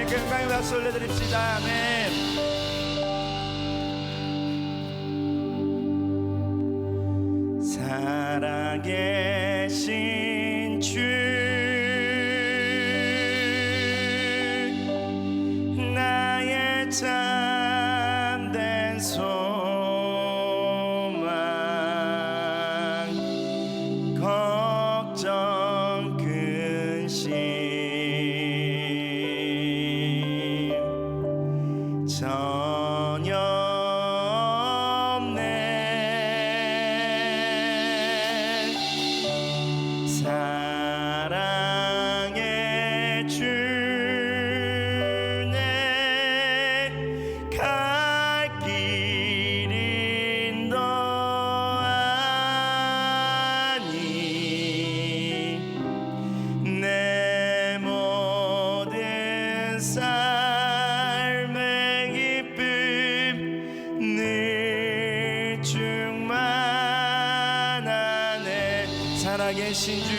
그 영광의 박수 올려드립시다. 아멘. 살아계신 주 나의 참된 소망 걱정 근심 전혀 없네. 사랑의 주 내 갈 길인 너 아니 내 모든 삶의 기쁨 늘 충만하네. 살아계신 주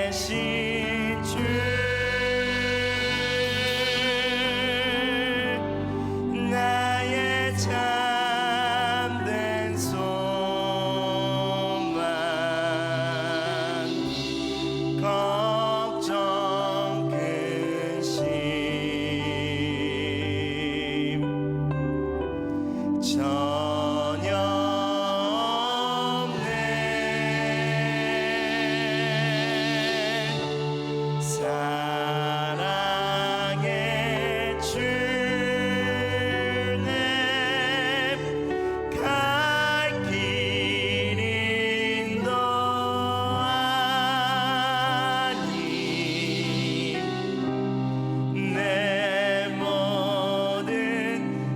살아계신 주 나의 참된 소망 걱정 근심 전혀 없네. 사랑의 주 내 갈 길인 너 아니 내 모든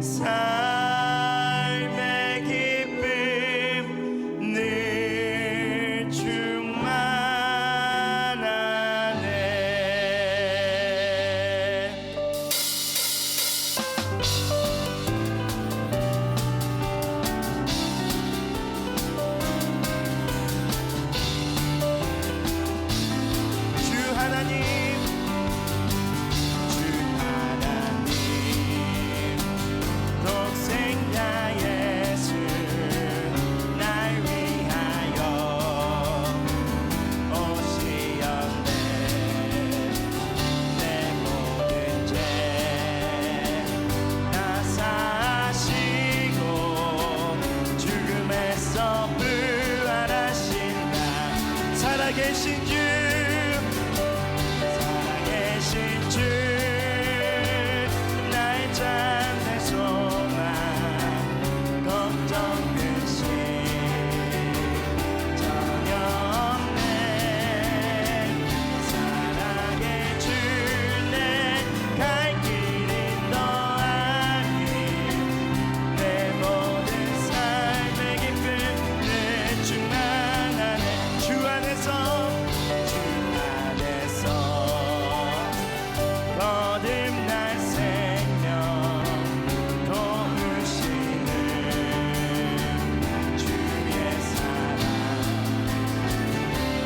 삶의 기쁨 늘 충만하네. 주 하나님 독생자 예수 날 위하여 오시었네. 내 모든 죄 다 사시고 죽음에서 부활하신다. 살아계신 주 살아계신 주 나의 참된 소망 걱정 근심 전혀 없네. 사랑의 주 내 갈 길인 너 아니 내 모든 삶의 기쁨 늘 충만하네. 주 안에서 거듭날 생명 도우시는 주의 사랑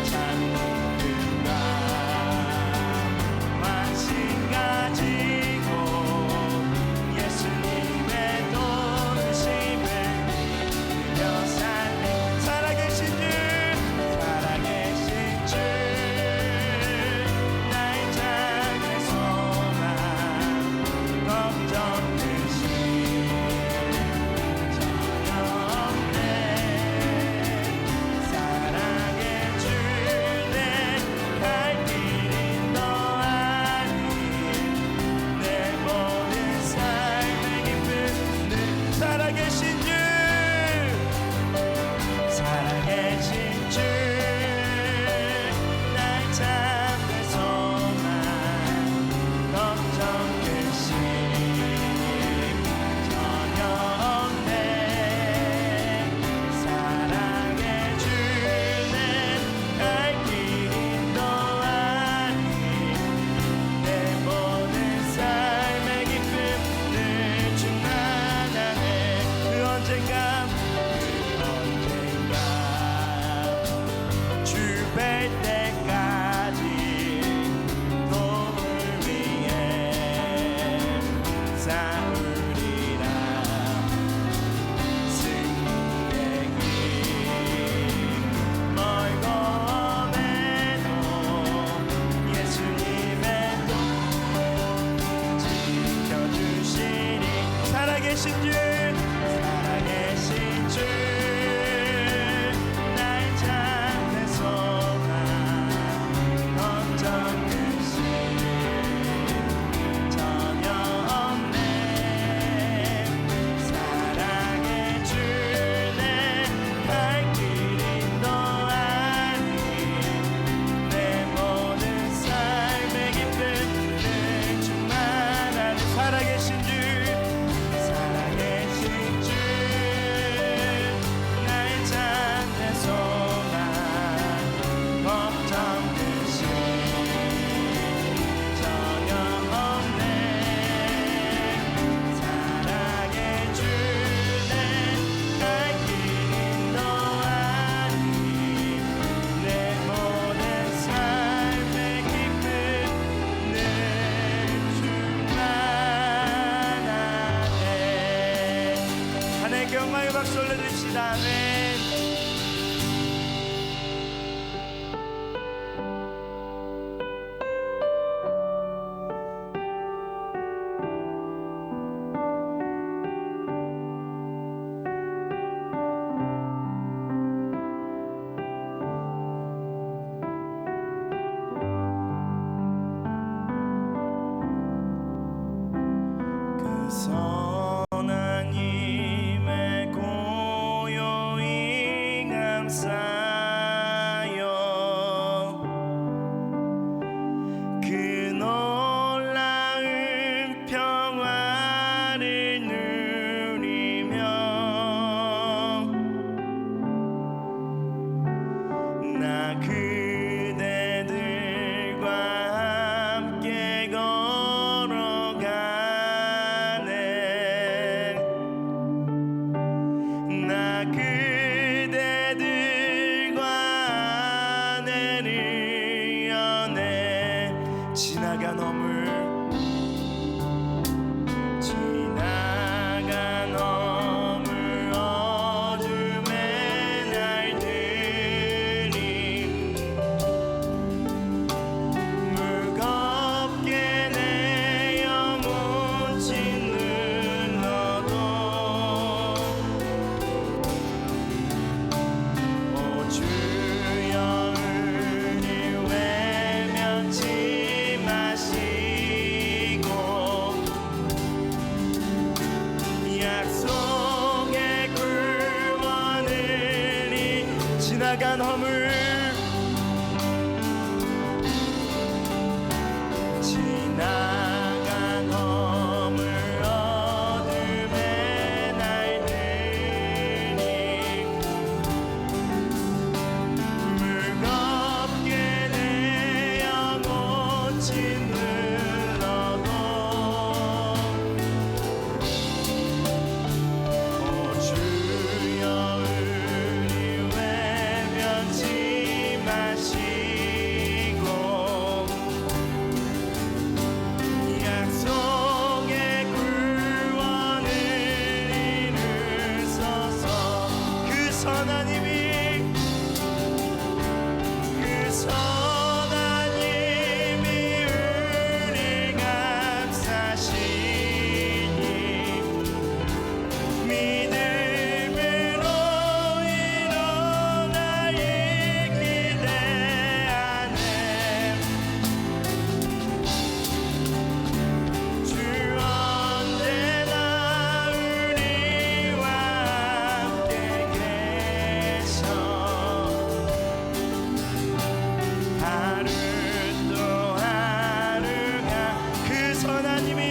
참 믿음과 확신 가지고 예수님의 도우심을 믿으며 살리. 살아계신 주 살아계신 주 나의 참된 소망 걱정 근심 전혀 없네. 사랑의 주 내 갈 길인 너 아니 내 모든 삶의 기쁨 늘 살아계신 주 살아계신 주 나의 참된 소망 걱정 근심 전혀 없네. 사랑의 주 내 갈 길인 너 아니 내 모든 삶의 기쁨 늘 충만하네. 그 언젠가 주 뵐 때까지 살아계신 주 살아계신 주 나의 잠든 소망 걱정 대신 전혀 없네 사랑해 주네 갈 길 인도하니 내 모든 삶의 기쁨 늘 충만한 살아계신 주 살아계신 주 나의 잠든 소망 걱정 대신 전혀 없네 사랑해 주네 갈 길 인도하니 내 모든 삶의 기쁨 늘 충만하네 하나님께 영광의 박수 올려드립시다. 아멘. 그 선한 힘에 고요히 감사여 그 놀라운 평화를 누리며 나 그대들과 함께 걸어가네 나 그대들과 내를 연해 지나간 허물 어둠의 날들이 무겁게 내 영혼 짓눌러도 오 주여 우리 외면치 마시고 약속의 구원을 지나간 허물 지나간 허물 어둠의 날들이 무겁게 내 영혼 짓눌러도 오 주여 우리 외면치 마시고 약속의 구원을 이루소서 그 선한 힘이 우리 감싸시니 믿음으로 일어나 기대하네 주 언제나 우리와 함께 계셔 하루 또 하루가 그 선한 힘이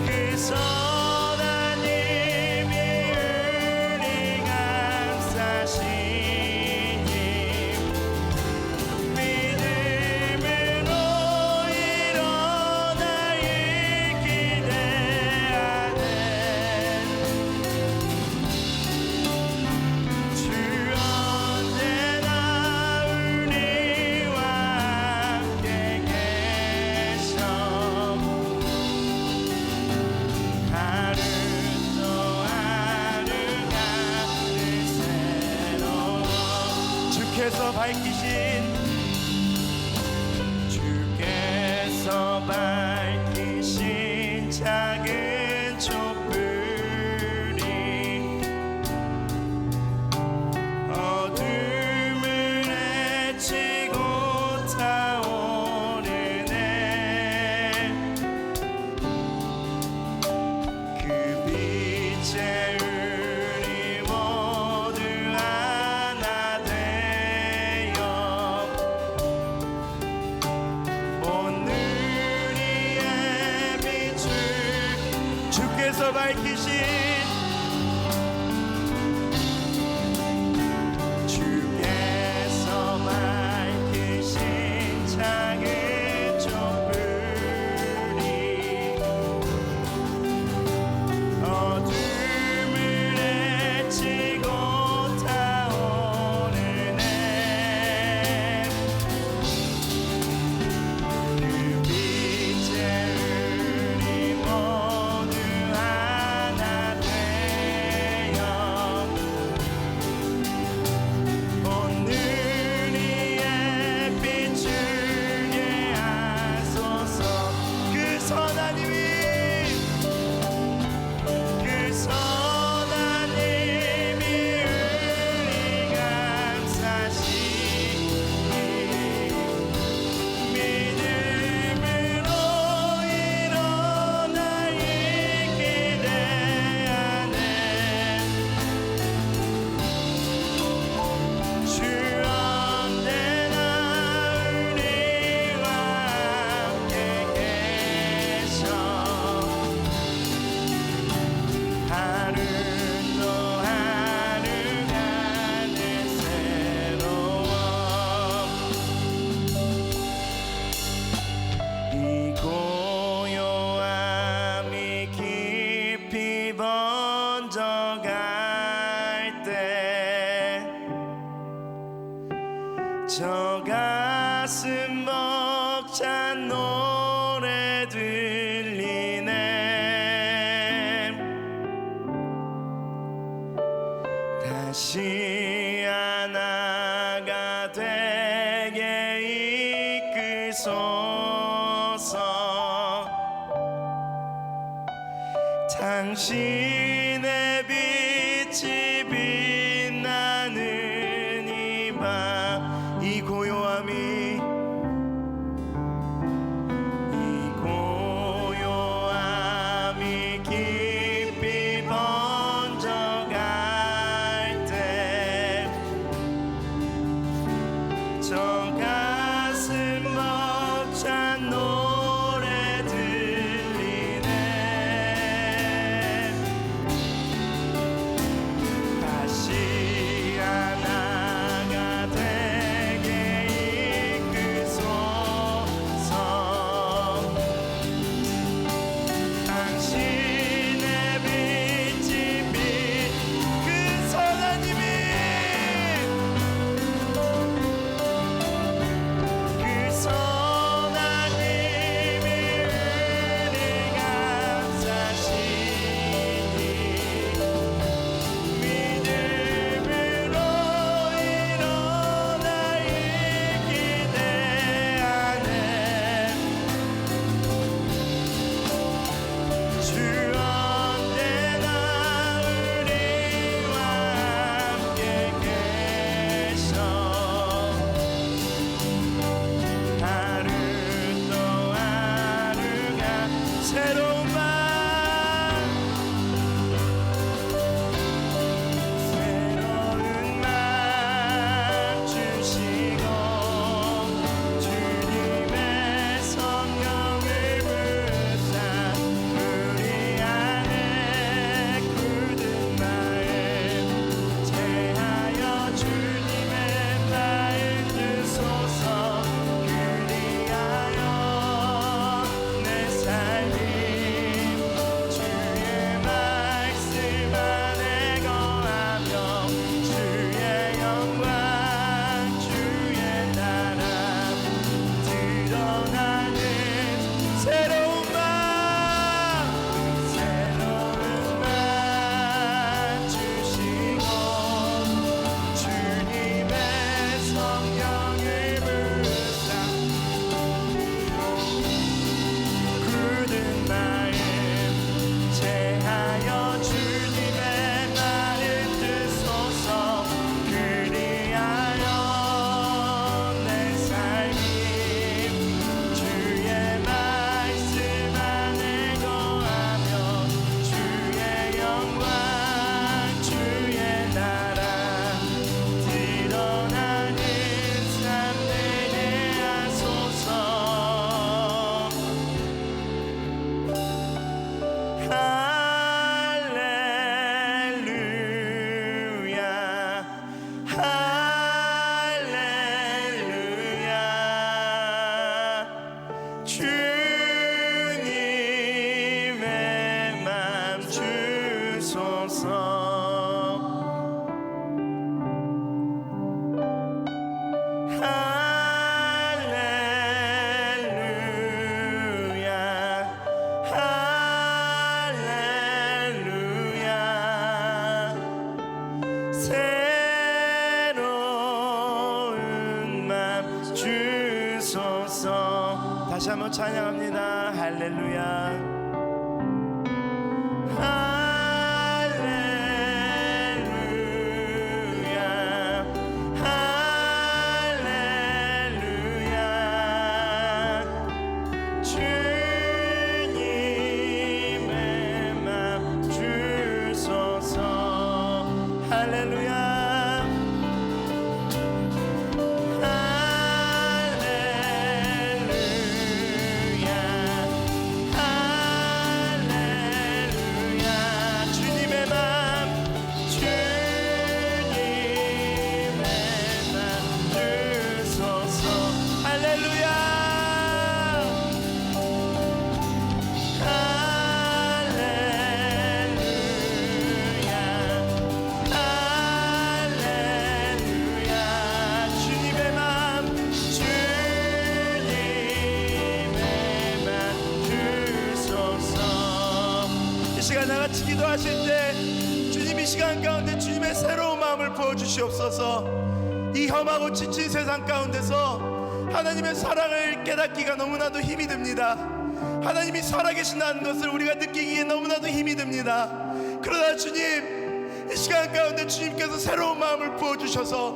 그 선한 힘이 우리 감싸시니 믿음으로 일어나 기대하네 주 언제나 우리와 함께 계셔 하루 또 하루가 늘 새로워 주께서 밝히신 주께서 밝히신 작은 촛불이 어둠을 헤치고 타오르네. 그 빛에 우리 모두 하나 되어 오늘의 빛을 주께서 밝히신 작은 촛불이 어둠을 헤치고 타오르네. 그 빛에 우리 모두 하나 되어 오늘의 빛을 예하소서. 그 선하님이 우리 감사시니 믿음으로 일어나 이 기대 안에 주 언제나 우리와 함께 계셔. 하루 또 하루가 늘 새로워. 이 고요함이 깊이 번져갈 때 저 가슴 벅찬 노래 들리네. 다시 하나가 되게 이끄소서. 당신의 빛이 빛나는 이 밤 이 고요함이 깊이 번져갈 때 저 가슴 벅찬 노래 들리네. 새로운 맘 주소서. 다시 한번 찬양합니다. 할렐루야. 나같이 기도하실 때 주님 이 시간 가운데 주님의 새로운 마음을 부어주시옵소서. 이 험하고 지친 세상 가운데서 하나님의 사랑을 깨닫기가 너무나도 힘이 듭니다. 하나님이 살아계신다는 것을 우리가 느끼기에 너무나도 힘이 듭니다. 그러나 주님 이 시간 가운데 주님께서 새로운 마음을 부어주셔서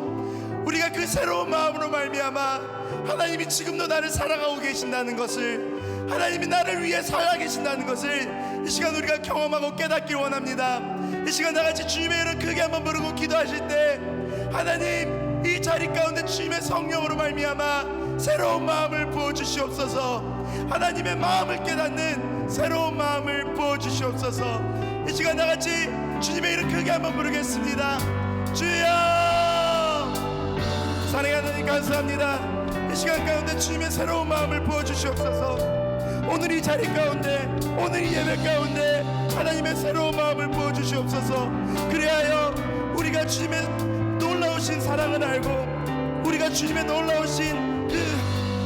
우리가 그 새로운 마음으로 말미암아 하나님이 지금도 나를 사랑하고 계신다는 것을, 하나님이 나를 위해 살아계신다는 것을 이 시간 우리가 경험하고 깨닫기 원합니다. 이 시간 나같이 주님의 이름 크게 한번 부르고 기도하실 때 하나님 이 자리 가운데 주님의 성령으로 말미암아 새로운 마음을 부어주시옵소서. 하나님의 마음을 깨닫는 새로운 마음을 부어주시옵소서. 이 시간 나같이 주님의 이름 크게 한번 부르겠습니다. 주여, 사랑하는 하나님 감사합니다. 이 시간 가운데 주님의 새로운 마음을 부어주시옵소서. 오늘 이 자리 가운데, 오늘 이 예배 가운데 하나님의 새로운 마음을 부어주시옵소서. 그리하여 우리가 주님의 놀라우신 사랑을 알고 우리가 주님의 놀라우신 그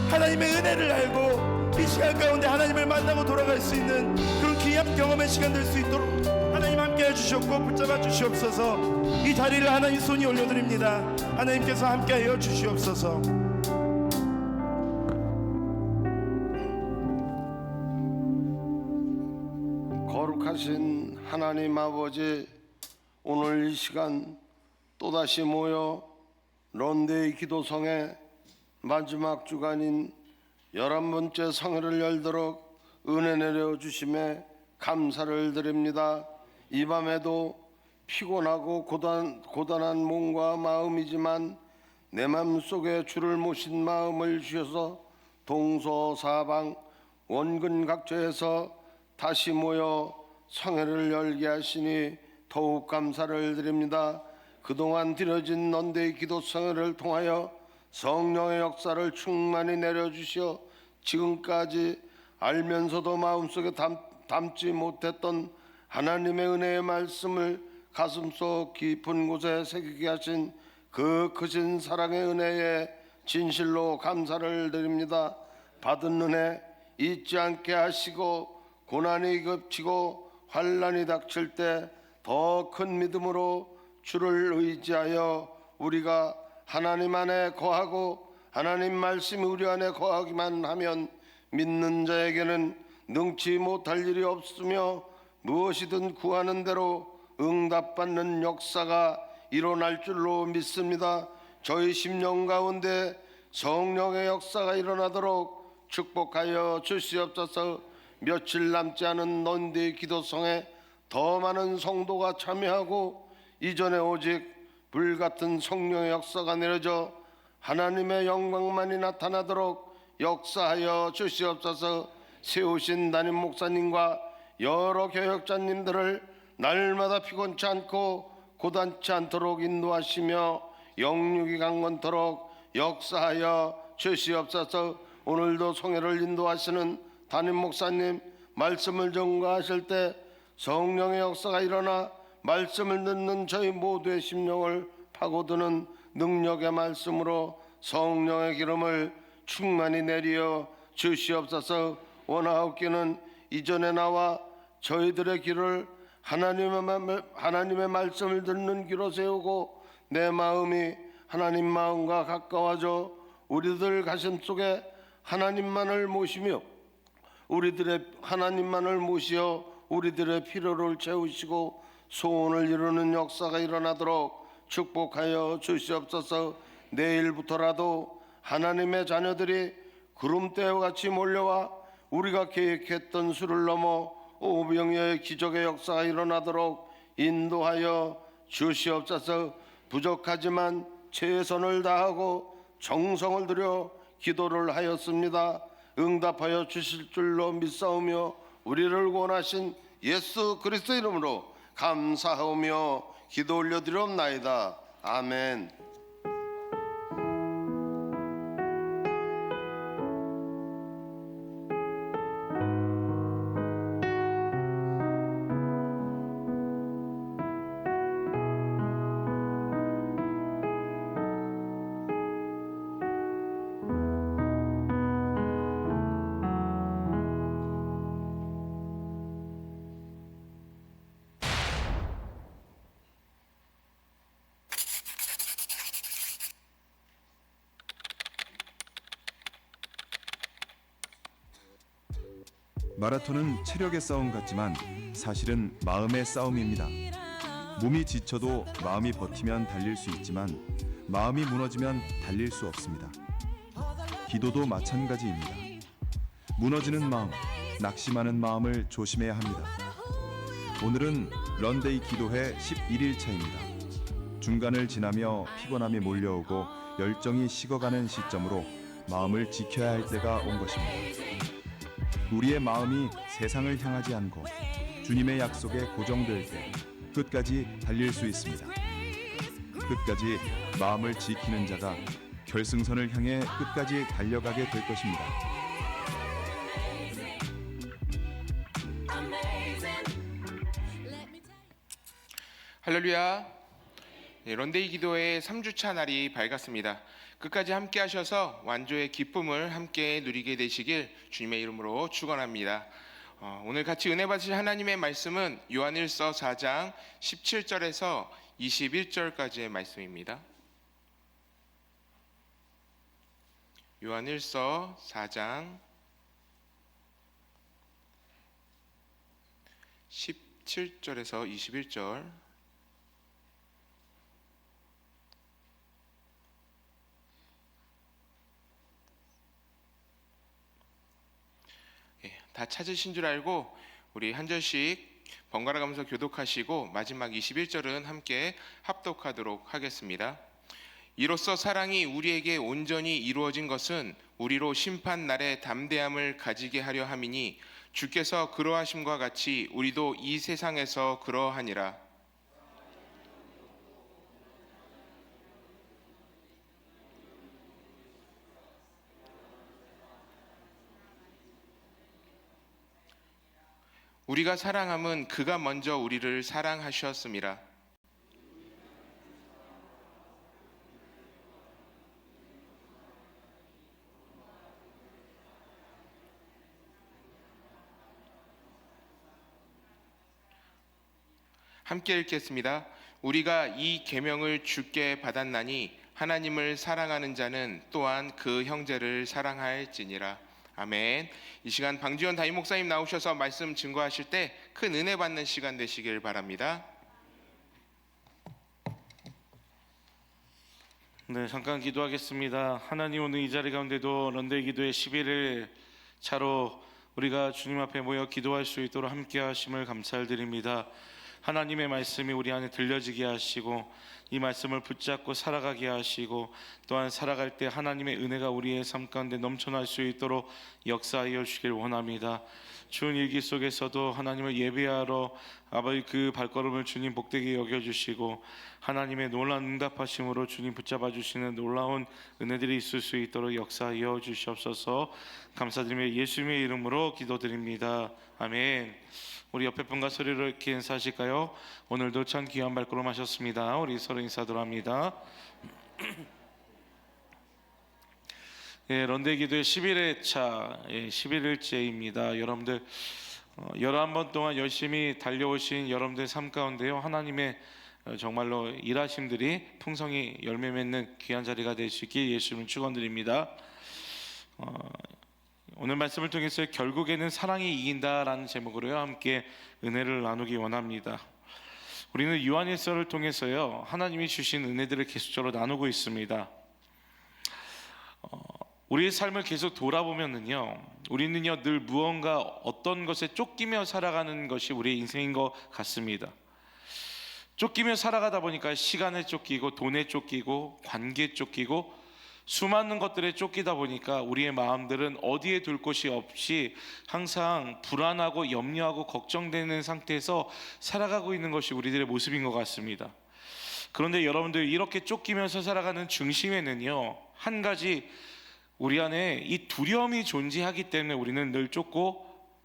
하나님의 은혜를 알고 이 시간 가운데 하나님을 만나고 돌아갈 수 있는 그런 귀한 경험의 시간 될 수 있도록 하나님 함께 해주셨고 붙잡아 주시옵소서. 이 자리를 하나님 손이 올려드립니다. 하나님께서 함께하여 주시옵소서. 거룩하신 하나님 아버지, 오늘 이 시간 또다시 모여 런데이 기도성의 마지막 주간인 11번째 성회를 열도록 은혜 내려주심에 감사를 드립니다. 이 밤에도 피곤하고 고단한 몸과 마음이지만 내 마음속에 주를 모신 마음을 주셔서 동서사방 원근 각처에서 다시 모여 성회를 열게 하시니 더욱 감사를 드립니다. 그동안 드려진 넌데이 기도 성회를 통하여 성령의 역사를 충만히 내려주시어 지금까지 알면서도 마음속에 담지 못했던 하나님의 은혜의 말씀을 가슴속 깊은 곳에 새기게 하신 그 크신 사랑의 은혜에 진실로 감사를 드립니다. 받은 은혜 잊지 않게 하시고 고난이 겹치고 환난이 닥칠 때 더 큰 믿음으로 주를 의지하여 우리가 하나님 안에 거하고 하나님 말씀이 우리 안에 거하기만 하면 믿는 자에게는 능치 못할 일이 없으며 무엇이든 구하는 대로 응답받는 역사가 일어날 줄로 믿습니다. 저희 심령 가운데 성령의 역사가 일어나도록 축복하여 주시옵소서. 며칠 남지 않은 넌데이 기도성에 더 많은 성도가 참여하고 이전에 오직 불같은 성령의 역사가 내려져 하나님의 영광만이 나타나도록 역사하여 주시옵소서. 세우신 담임 목사님과 여러 교역자님들을 날마다 피곤치 않고 고단치 않도록 인도하시며 영육이 강건토록 역사하여 주시옵소서. 오늘도 성회를 인도하시는 담임 목사님, 말씀을 전가하실 때 성령의 역사가 일어나 말씀을 듣는 저희 모두의 심령을 파고드는 능력의 말씀으로 성령의 기름을 충만히 내려 주시옵소서. 원하옵기는 이전에 나와 저희들의 길을 하나님의 말씀을 듣는 귀로 세우고 내 마음이 하나님 마음과 가까워져 우리들 가슴 속에 하나님만을 모시며 하나님만을 모시어 우리들의 필요를 채우시고 소원을 이루는 역사가 일어나도록 축복하여 주시옵소서. 내일부터라도 하나님의 자녀들이 구름대와 같이 몰려와 우리가 계획했던 수를 넘어 오병이어의 기적의 역사가 일어나도록 인도하여 주시옵소서. 부족하지만 최선을 다하고 정성을 들여 기도를 하였습니다. 응답하여 주실 줄로 믿사오며 우리를 구원하신 예수 그리스도 이름으로 감사하며 기도 올려드리옵나이다. 아멘. 마라톤은 체력의 싸움 같지만 사실은 마음의 싸움입니다. 몸이 지쳐도 마음이 버티면 달릴 수 있지만 마음이 무너지면 달릴 수 없습니다. 기도도 마찬가지입니다. 무너지는 마음, 낙심하는 마음을 조심해야 합니다. 오늘은 런데이 기도회 11일차입니다. 중간을 지나며 피곤함이 몰려오고 열정이 식어가는 시점으로 마음을 지켜야 할 때가 온 것입니다. 우리의 마음이 세상을 향하지 않고 주님의 약속에 고정될 때 끝까지 달릴 수 있습니다. 끝까지 마음을 지키는 자가 결승선을 향해 끝까지 달려가게 될 것입니다. 할렐루야. 런데이 기도의 3주차 날이 밝았습니다. 끝까지 함께 하셔서 완조의 기쁨을 함께 누리게 되시길 주님의 이름으로 축원합니다. 오늘 같이 은혜 받으실 하나님의 말씀은 요한일서 4장 17절에서 21절까지의 말씀입니다. 요한일서 4장 17절에서 21절. 다 찾으신 줄 알고 우리 한 절씩 번갈아 가면서 교독하시고 마지막 21절은 함께 합독하도록 하겠습니다. 이로써 사랑이 우리에게 온전히 이루어진 것은 우리로 심판 날에 담대함을 가지게 하려 함이니 주께서 그러하심과 같이 우리도 이 세상에서 그러하니라. 우리가 사랑함은 그가 먼저 우리를 사랑하셨음이라. 함께 읽겠습니다. 우리가 이 계명을 주께 받았나니 하나님을 사랑하는 자는 또한 그 형제를 사랑할지니라. 아멘. 이 시간 방지원 담임 목사님 나오셔서 말씀 증거하실 때 큰 은혜 받는 시간 되시길 바랍니다. 네, 잠깐 기도하겠습니다. 하나님, 오늘 이 자리 가운데도 런데이 기도의 11일 차로 우리가 주님 앞에 모여 기도할 수 있도록 함께 하심을 감사드립니다. 하나님의 말씀이 우리 안에 들려지게 하시고 이 말씀을 붙잡고 살아가게 하시고 또한 살아갈 때 하나님의 은혜가 우리의 삶 가운데 넘쳐날 수 있도록 역사하여 주시길 원합니다. 추운 일기 속에서도 하나님을 예배하러 아버지 그 발걸음을 주님 복되게 여겨주시고 하나님의 놀라운 응답하심으로 주님 붙잡아 주시는 놀라운 은혜들이 있을 수 있도록 역사하여 주시옵소서. 감사드리며 예수님의 이름으로 기도드립니다. 아멘. 우리 옆에 분과 소리를 이렇게 인사하실까요? 오늘도 참 귀한 발걸음 하셨습니다. 우리 서로 인사드려 합니다. 런데이 기도의 11회차 11일째입니다. 여러분들 열한 번 동안 열심히 달려오신 여러분들의 삶 가운데요, 하나님의 정말로 일하심들이 풍성히 열매 맺는 귀한 자리가 될 수 있길 예수님 축원드립니다. 오늘 말씀을 통해서 결국에는 사랑이 이긴다라는 제목으로요 함께 은혜를 나누기 원합니다. 우리는 요한일서를 통해서요 하나님이 주신 은혜들을 계속적으로 나누고 있습니다. 우리의 삶을 계속 돌아보면은요, 우리는요 늘 무언가 어떤 것에 쫓기며 살아가는 것이 우리의 인생인 것 같습니다. 쫓기며 살아가다 보니까 시간에 쫓기고 돈에 쫓기고 관계에 쫓기고 수많은 것들에 쫓기다 보니까 우리의 마음들은 어디에 둘 곳이 없이 항상 불안하고 염려하고 걱정되는 상태에서 살아가고 있는 것이 우리들의 모습인 것 같습니다. 그런데 여러분들, 이렇게 쫓기면서 살아가는 중심에는요 한 가지 우리 안에 이 두려움이 존재하기 때문에 우리는 늘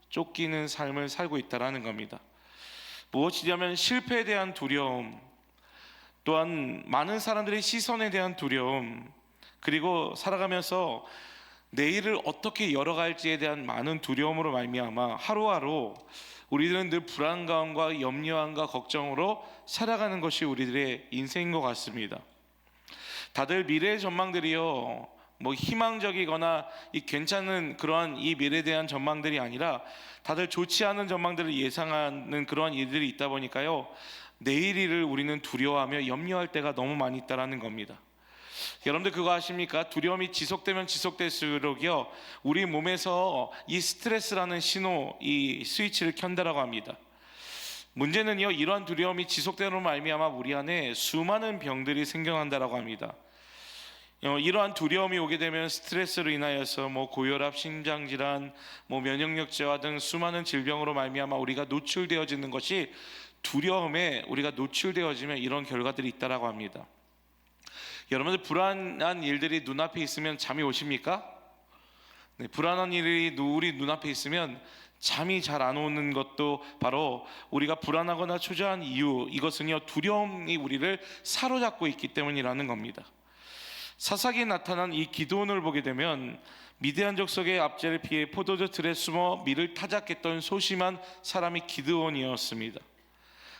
쫓기는 삶을 살고 있다는 겁니다. 무엇이냐면 실패에 대한 두려움, 또한 많은 사람들의 시선에 대한 두려움, 그리고 살아가면서 내일을 어떻게 열어갈지에 대한 많은 두려움으로 말미암아 하루하루 우리들은 늘 불안감과 염려함과 걱정으로 살아가는 것이 우리들의 인생인 것 같습니다. 다들 미래의 전망들이요 희망적이거나 이 괜찮은 그러한 이 미래에 대한 전망들이 아니라 다들 좋지 않은 전망들을 예상하는 그러한 일들이 있다 보니까요 내일 일을 우리는 두려워하며 염려할 때가 너무 많이 있다는 겁니다. 여러분들 그거 아십니까? 두려움이 지속되면 지속될수록요 우리 몸에서 이 스트레스라는 신호, 이 스위치를 켠다라고 합니다. 문제는요 이러한 두려움이 지속되는 말미암아 우리 안에 수많은 병들이 생겨난다라고 합니다. 이러한 두려움이 오게 되면 스트레스로 인하여서 고혈압, 심장질환, 면역력 저하 등 수많은 질병으로 말미암아 우리가 노출되어지는 것이, 두려움에 우리가 노출되어지면 이런 결과들이 있다라고 합니다. 여러분들 불안한 일들이 눈앞에 있으면 잠이 오십니까? 네, 불안한 일이 우리 눈앞에 있으면 잠이 잘 안 오는 것도 바로 우리가 불안하거나 초조한 이유, 이것은요 두려움이 우리를 사로잡고 있기 때문이라는 겁니다. 사사기에 나타난 이 기드온을 보게 되면 미디안 족속의 압제를 피해 포도주 틀에 숨어 밀을 타작했던 소심한 사람이 기드온이었습니다.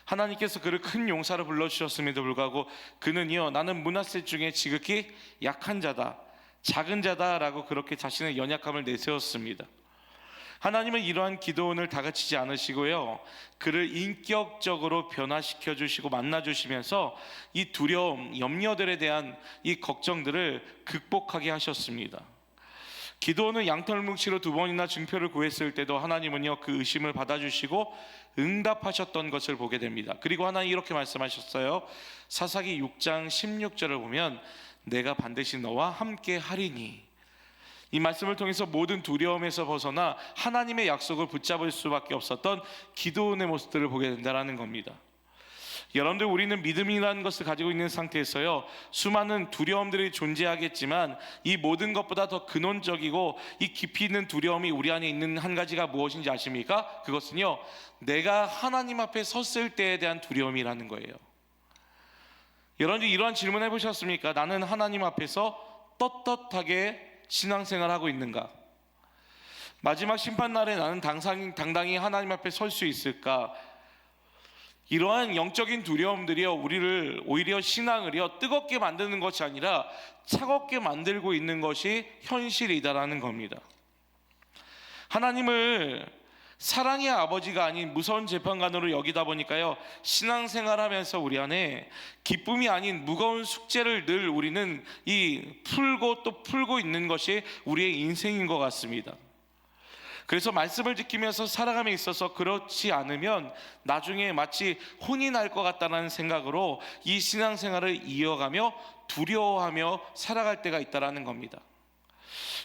하나님께서 그를 큰 용사로 불러주셨음에도 불구하고 그는요 나는 므낫세 중에 지극히 약한 자다, 작은 자다라고 그렇게 자신의 연약함을 내세웠습니다. 하나님은 이러한 기드온을 다그치지 않으시고요 그를 인격적으로 변화시켜 주시고 만나 주시면서 이 두려움, 염려들에 대한 이 걱정들을 극복하게 하셨습니다. 기드온은 양털뭉치로 2번이나 증표를 구했을 때도 하나님은요 그 의심을 받아주시고 응답하셨던 것을 보게 됩니다. 그리고 하나님 이렇게 말씀하셨어요. 사사기 6장 16절을 보면 내가 반드시 너와 함께 하리니, 이 말씀을 통해서 모든 두려움에서 벗어나 하나님의 약속을 붙잡을 수밖에 없었던 기드온의 모습들을 보게 된다는 겁니다. 여러분들, 우리는 믿음이라는 것을 가지고 있는 상태에서요 수많은 두려움들이 존재하겠지만 이 모든 것보다 더 근원적이고 이 깊이 있는 두려움이 우리 안에 있는 한 가지가 무엇인지 아십니까? 그것은요 내가 하나님 앞에 섰을 때에 대한 두려움이라는 거예요. 여러분들 이러한 질문 해보셨습니까? 나는 하나님 앞에서 떳떳하게 신앙생활하고 있는가? 마지막 심판날에 나는 당당히 하나님 앞에 설 수 있을까? 이러한 영적인 두려움들이요 우리를 오히려 신앙을요 뜨겁게 만드는 것이 아니라 차갑게 만들고 있는 것이 현실이다라는 겁니다. 하나님을 사랑의 아버지가 아닌 무서운 재판관으로 여기다 보니까요 신앙생활하면서 우리 안에 기쁨이 아닌 무거운 숙제를 늘 우리는 풀고 또 풀고 있는 것이 우리의 인생인 것 같습니다. 그래서 말씀을 지키면서 살아감에 있어서 그렇지 않으면 나중에 마치 혼이 날 것 같다는 생각으로 이 신앙생활을 이어가며 두려워하며 살아갈 때가 있다는 겁니다.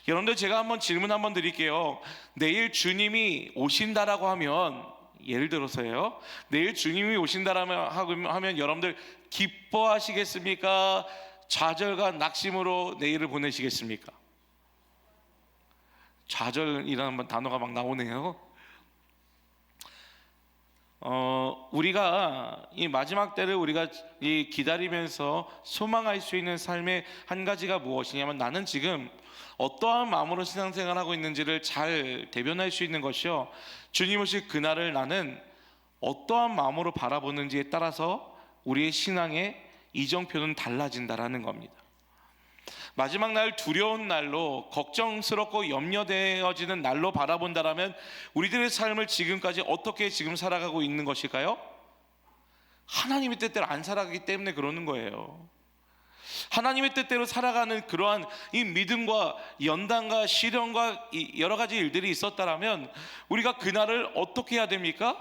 여러분들, 제가 한번 질문 한번 드릴게요. 내일 주님이 오신다라고 하면, 예를 들어서요 내일 주님이 오신다라고 하면 여러분들 기뻐하시겠습니까? 좌절과 낙심으로 내일을 보내시겠습니까? 좌절이라는 단어가 막 나오네요. 우리가 이 마지막 때를 우리가 이 기다리면서 소망할 수 있는 삶의 한 가지가 무엇이냐면, 나는 지금 어떠한 마음으로 신앙생활하고 있는지를 잘 대변할 수 있는 것이요, 주님 오실 그날을 나는 어떠한 마음으로 바라보는지에 따라서 우리의 신앙의 이정표는 달라진다라는 겁니다. 마지막 날, 두려운 날로, 걱정스럽고 염려되어지는 날로 바라본다라면 우리들의 삶을 지금까지 어떻게 지금 살아가고 있는 것일까요? 하나님의 뜻대로 안 살아가기 때문에 그러는 거예요. 하나님의 뜻대로 살아가는 그러한 이 믿음과 연단과 시련과 이 여러 가지 일들이 있었다라면 우리가 그날을 어떻게 해야 됩니까?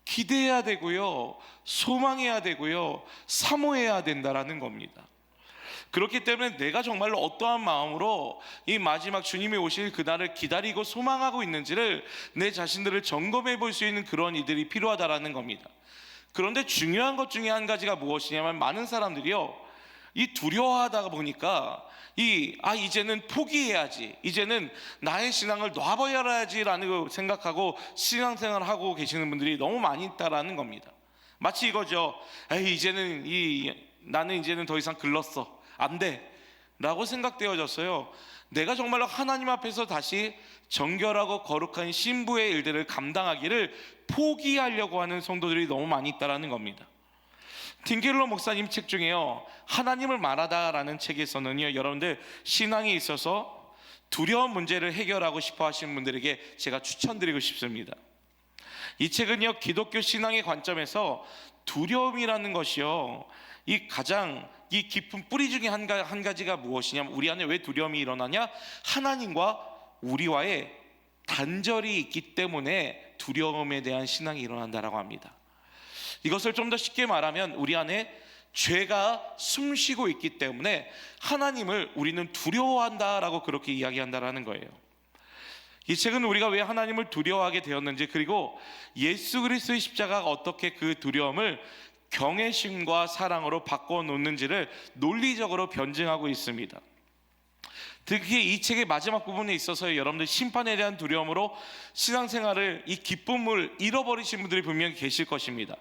기대해야 되고요, 소망해야 되고요, 사모해야 된다라는 겁니다. 그렇기 때문에 내가 정말로 어떠한 마음으로 이 마지막 주님이 오실 그날을 기다리고 소망하고 있는지를 내 자신들을 점검해 볼 수 있는 그런 이들이 필요하다라는 겁니다. 그런데 중요한 것 중에 한 가지가 무엇이냐면, 많은 사람들이요, 이 두려워하다 보니까 이제는 포기해야지, 이제는 나의 신앙을 놔버려야지라는 생각하고 신앙생활을 하고 계시는 분들이 너무 많이 있다라는 겁니다. 마치 이거죠. 나는 이제는 더 이상 글렀어, 안 돼 라고 생각되어졌어요. 내가 정말로 하나님 앞에서 다시 정결하고 거룩한 신부의 일들을 감당하기를 포기하려고 하는 성도들이 너무 많이 있다라는 겁니다. 틴켈러 목사님 책 중에요, 하나님을 말하다라는 책에서는요, 여러분들 신앙에 있어서 두려운 문제를 해결하고 싶어 하시는 분들에게 제가 추천드리고 싶습니다. 이 책은요, 기독교 신앙의 관점에서 두려움이라는 것이요, 가장 깊은 뿌리 중에 한 가지가 무엇이냐면, 우리 안에 왜 두려움이 일어나냐? 하나님과 우리와의 단절이 있기 때문에 두려움에 대한 신앙이 일어난다라고 합니다. 이것을 좀 더 쉽게 말하면, 우리 안에 죄가 숨쉬고 있기 때문에 하나님을 우리는 두려워한다라고 그렇게 이야기한다라는 거예요. 이 책은 우리가 왜 하나님을 두려워하게 되었는지, 그리고 예수 그리스도의 십자가가 어떻게 그 두려움을 경외심과 사랑으로 바꿔놓는지를 논리적으로 변증하고 있습니다. 특히 이 책의 마지막 부분에 있어서 여러분들 심판에 대한 두려움으로 신앙생활을, 이 기쁨을 잃어버리신 분들이 분명히 계실 것입니다.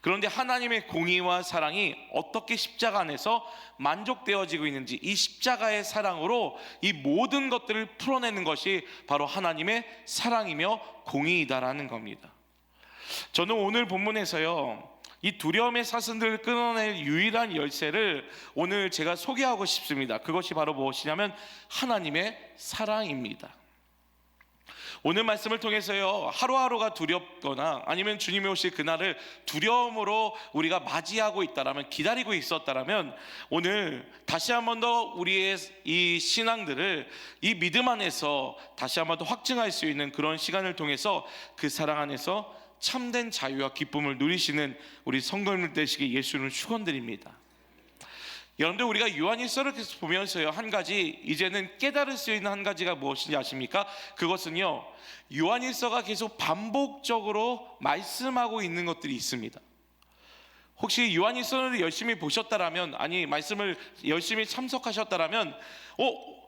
그런데 하나님의 공의와 사랑이 어떻게 십자가 안에서 만족되어지고 있는지, 이 십자가의 사랑으로 이 모든 것들을 풀어내는 것이 바로 하나님의 사랑이며 공의이다라는 겁니다. 저는 오늘 본문에서요, 이 두려움의 사슬들을 끊어낼 유일한 열쇠를 오늘 제가 소개하고 싶습니다. 그것이 바로 무엇이냐면 하나님의 사랑입니다. 오늘 말씀을 통해서요, 하루하루가 두렵거나 아니면 주님이 오실 그날을 두려움으로 우리가 맞이하고 있다라면, 기다리고 있었다라면, 오늘 다시 한 번 더 우리의 이 신앙들을 이 믿음 안에서 다시 한 번 더 확증할 수 있는 그런 시간을 통해서 그 사랑 안에서 참된 자유와 기쁨을 누리시는 우리 성도님들 되시기 예수를 축원드립니다. 여러분들, 우리가 요한일서를 계속 보면서요, 한 가지 이제는 깨달을 수 있는 한 가지가 무엇인지 아십니까? 그것은요, 요한일서가 계속 반복적으로 말씀하고 있는 것들이 있습니다. 혹시 요한일서를 열심히 보셨다라면, 아니 말씀을 열심히 참석하셨다라면,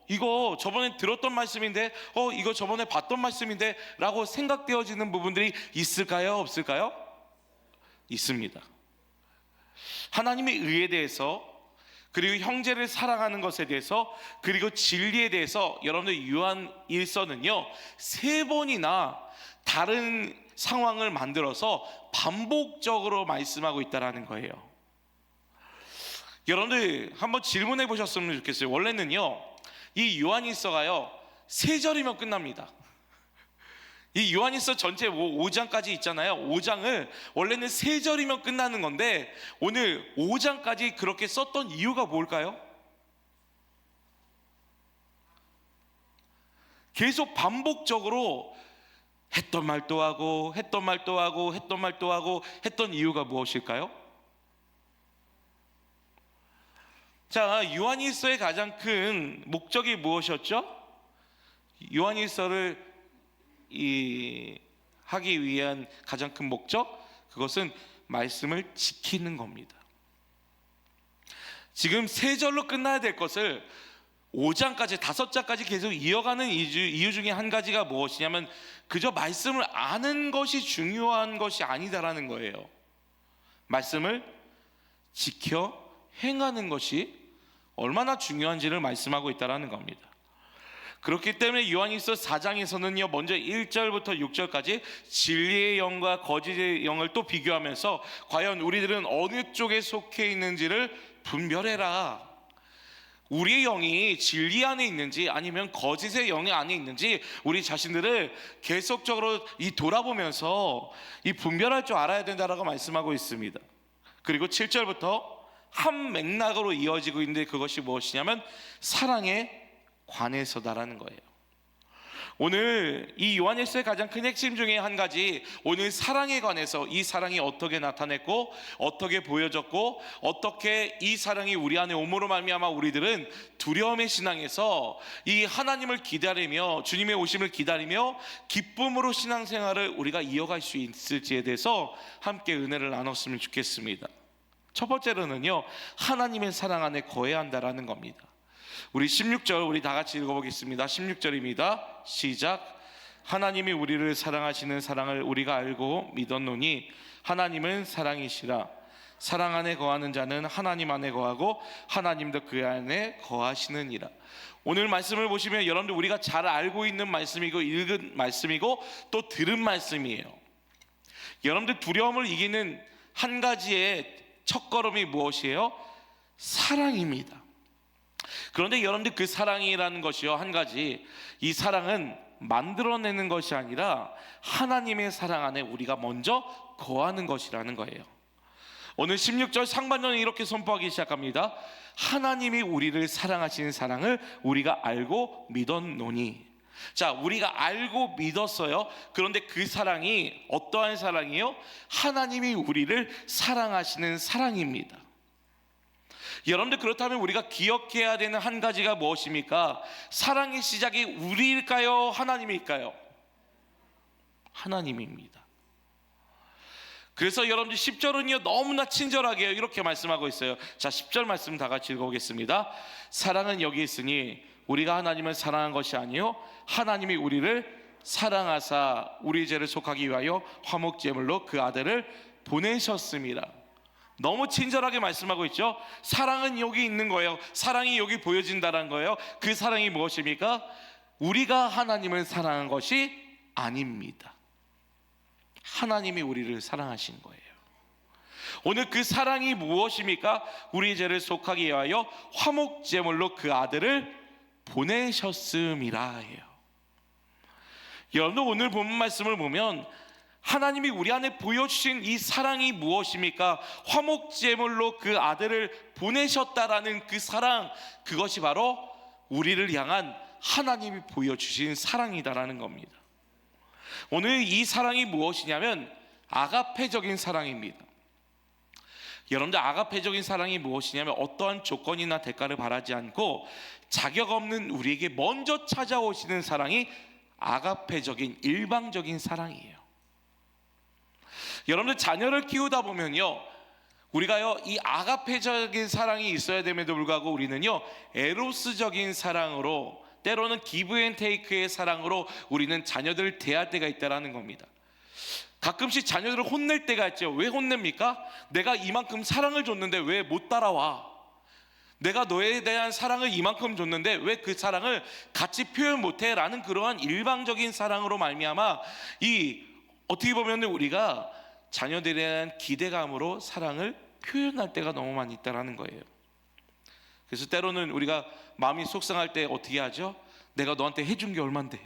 이거 저번에 들었던 말씀인데, 이거 저번에 봤던 말씀인데 라고 생각되어지는 부분들이 있을까요? 없을까요? 있습니다. 하나님의 의에 대해서, 그리고 형제를 사랑하는 것에 대해서, 그리고 진리에 대해서 여러분들 요한일서는요 3번이나 다른 상황을 만들어서 반복적으로 말씀하고 있다는 거예요. 여러분들 한번 질문해 보셨으면 좋겠어요. 원래는요 이 요한일서가요 3절이면 끝납니다. 이 요한일서 전체 5장까지 있잖아요. 5장을 원래는 3절이면 끝나는 건데 오늘 5장까지 그렇게 썼던 이유가 뭘까요? 계속 반복적으로 했던 말도 하고 했던 말도 하고 했던 말도 하고 했던 이유가 무엇일까요? 자, 요한일서의 가장 큰 목적이 무엇이었죠? 요한일서를 하기 위한 가장 큰 목적, 그것은 말씀을 지키는 겁니다. 지금 3절로 끝나야 될 것을 5장까지 5장까지 계속 이어가는 이유 중에 한 가지가 무엇이냐면 그저 말씀을 아는 것이 중요한 것이 아니다라는 거예요. 말씀을 지켜 행하는 것이 얼마나 중요한지를 말씀하고 있다라는 겁니다. 그렇기 때문에 요한일서 4장에서는요 먼저 1절부터 6절까지 진리의 영과 거짓의 영을 또 비교하면서 과연 우리들은 어느 쪽에 속해 있는지를 분별해라. 우리의 영이 진리 안에 있는지 아니면 거짓의 영이 안에 있는지 우리 자신들을 계속적으로 돌아보면서 이 분별할 줄 알아야 된다라고 말씀하고 있습니다. 그리고 7절부터 한 맥락으로 이어지고 있는데 그것이 무엇이냐면 사랑에 관해서다라는 거예요. 오늘 이 요한일서의 가장 큰 핵심 중에 한 가지, 오늘 사랑에 관해서 이 사랑이 어떻게 나타냈고 어떻게 보여졌고 어떻게 이 사랑이 우리 안에 오므로 말미암아 우리들은 두려움의 신앙에서 이 하나님을 기다리며 주님의 오심을 기다리며 기쁨으로 신앙생활을 우리가 이어갈 수 있을지에 대해서 함께 은혜를 나눴으면 좋겠습니다. 첫 번째로는요, 하나님의 사랑 안에 거해야 한다라는 겁니다. 우리 16절 우리 다 같이 읽어보겠습니다. 16절입니다. 시작. 하나님이 우리를 사랑하시는 사랑을 우리가 알고 믿었노니 하나님은 사랑이시라. 사랑 안에 거하는 자는 하나님 안에 거하고 하나님도 그 안에 거하시느니라. 오늘 말씀을 보시면 여러분들 우리가 잘 알고 있는 말씀이고 읽은 말씀이고 또 들은 말씀이에요. 여러분들 두려움을 이기는 한 가지의 첫걸음이 무엇이에요? 사랑입니다. 그런데 여러분들 그 사랑이라는 것이요, 한 가지, 이 사랑은 만들어내는 것이 아니라 하나님의 사랑 안에 우리가 먼저 거하는 것이라는 거예요. 오늘 16절 상반절은 이렇게 선포하기 시작합니다. 하나님이 우리를 사랑하시는 사랑을 우리가 알고 믿었노니. 자, 우리가 알고 믿었어요. 그런데 그 사랑이 어떠한 사랑이요? 하나님이 우리를 사랑하시는 사랑입니다. 여러분들, 그렇다면 우리가 기억해야 되는 한 가지가 무엇입니까? 사랑의 시작이 우리일까요? 하나님일까요? 하나님입니다. 그래서 여러분들 10절은요 너무나 친절하게 이렇게 말씀하고 있어요. 자, 10절 말씀 다 같이 읽어보겠습니다. 사랑은 여기 있으니 우리가 하나님을 사랑한 것이 아니요 하나님이 우리를 사랑하사 우리 죄를 속하기 위하여 화목제물로 그 아들을 보내셨습니다. 너무 친절하게 말씀하고 있죠. 사랑은 여기 있는 거예요. 사랑이 여기 보여진다는 거예요. 그 사랑이 무엇입니까? 우리가 하나님을 사랑한 것이 아닙니다. 하나님이 우리를 사랑하신 거예요. 오늘 그 사랑이 무엇입니까? 우리 죄를 속하기 위하여 화목제물로 그 아들을 보내셨음이라 해요. 여러분, 오늘 본문 말씀을 보면 하나님이 우리 안에 보여주신 이 사랑이 무엇입니까? 화목제물로 그 아들을 보내셨다라는 그 사랑, 그것이 바로 우리를 향한 하나님이 보여주신 사랑이다라는 겁니다. 오늘 이 사랑이 무엇이냐면 아가페적인 사랑입니다. 여러분들, 아가페적인 사랑이 무엇이냐면 어떠한 조건이나 대가를 바라지 않고 자격 없는 우리에게 먼저 찾아오시는 사랑이 아가페적인 일방적인 사랑이에요. 여러분들, 자녀를 키우다 보면요, 우리가요 이 아가페적인 사랑이 있어야 됨에도 불구하고 우리는요 에로스적인 사랑으로, 때로는 기브 앤 테이크의 사랑으로 우리는 자녀들을 대할 때가 있다라는 겁니다. 가끔씩 자녀들을 혼낼 때가 있죠. 왜 혼냅니까? 내가 이만큼 사랑을 줬는데 왜 못 따라와? 내가 너에 대한 사랑을 이만큼 줬는데 왜 그 사랑을 같이 표현 못해? 라는 그러한 일방적인 사랑으로 말미암아 이 어떻게 보면 우리가 자녀들에 대한 기대감으로 사랑을 표현할 때가 너무 많이 있다라는 거예요. 그래서 때로는 우리가 마음이 속상할 때 어떻게 하죠? 내가 너한테 해준 게 얼만데,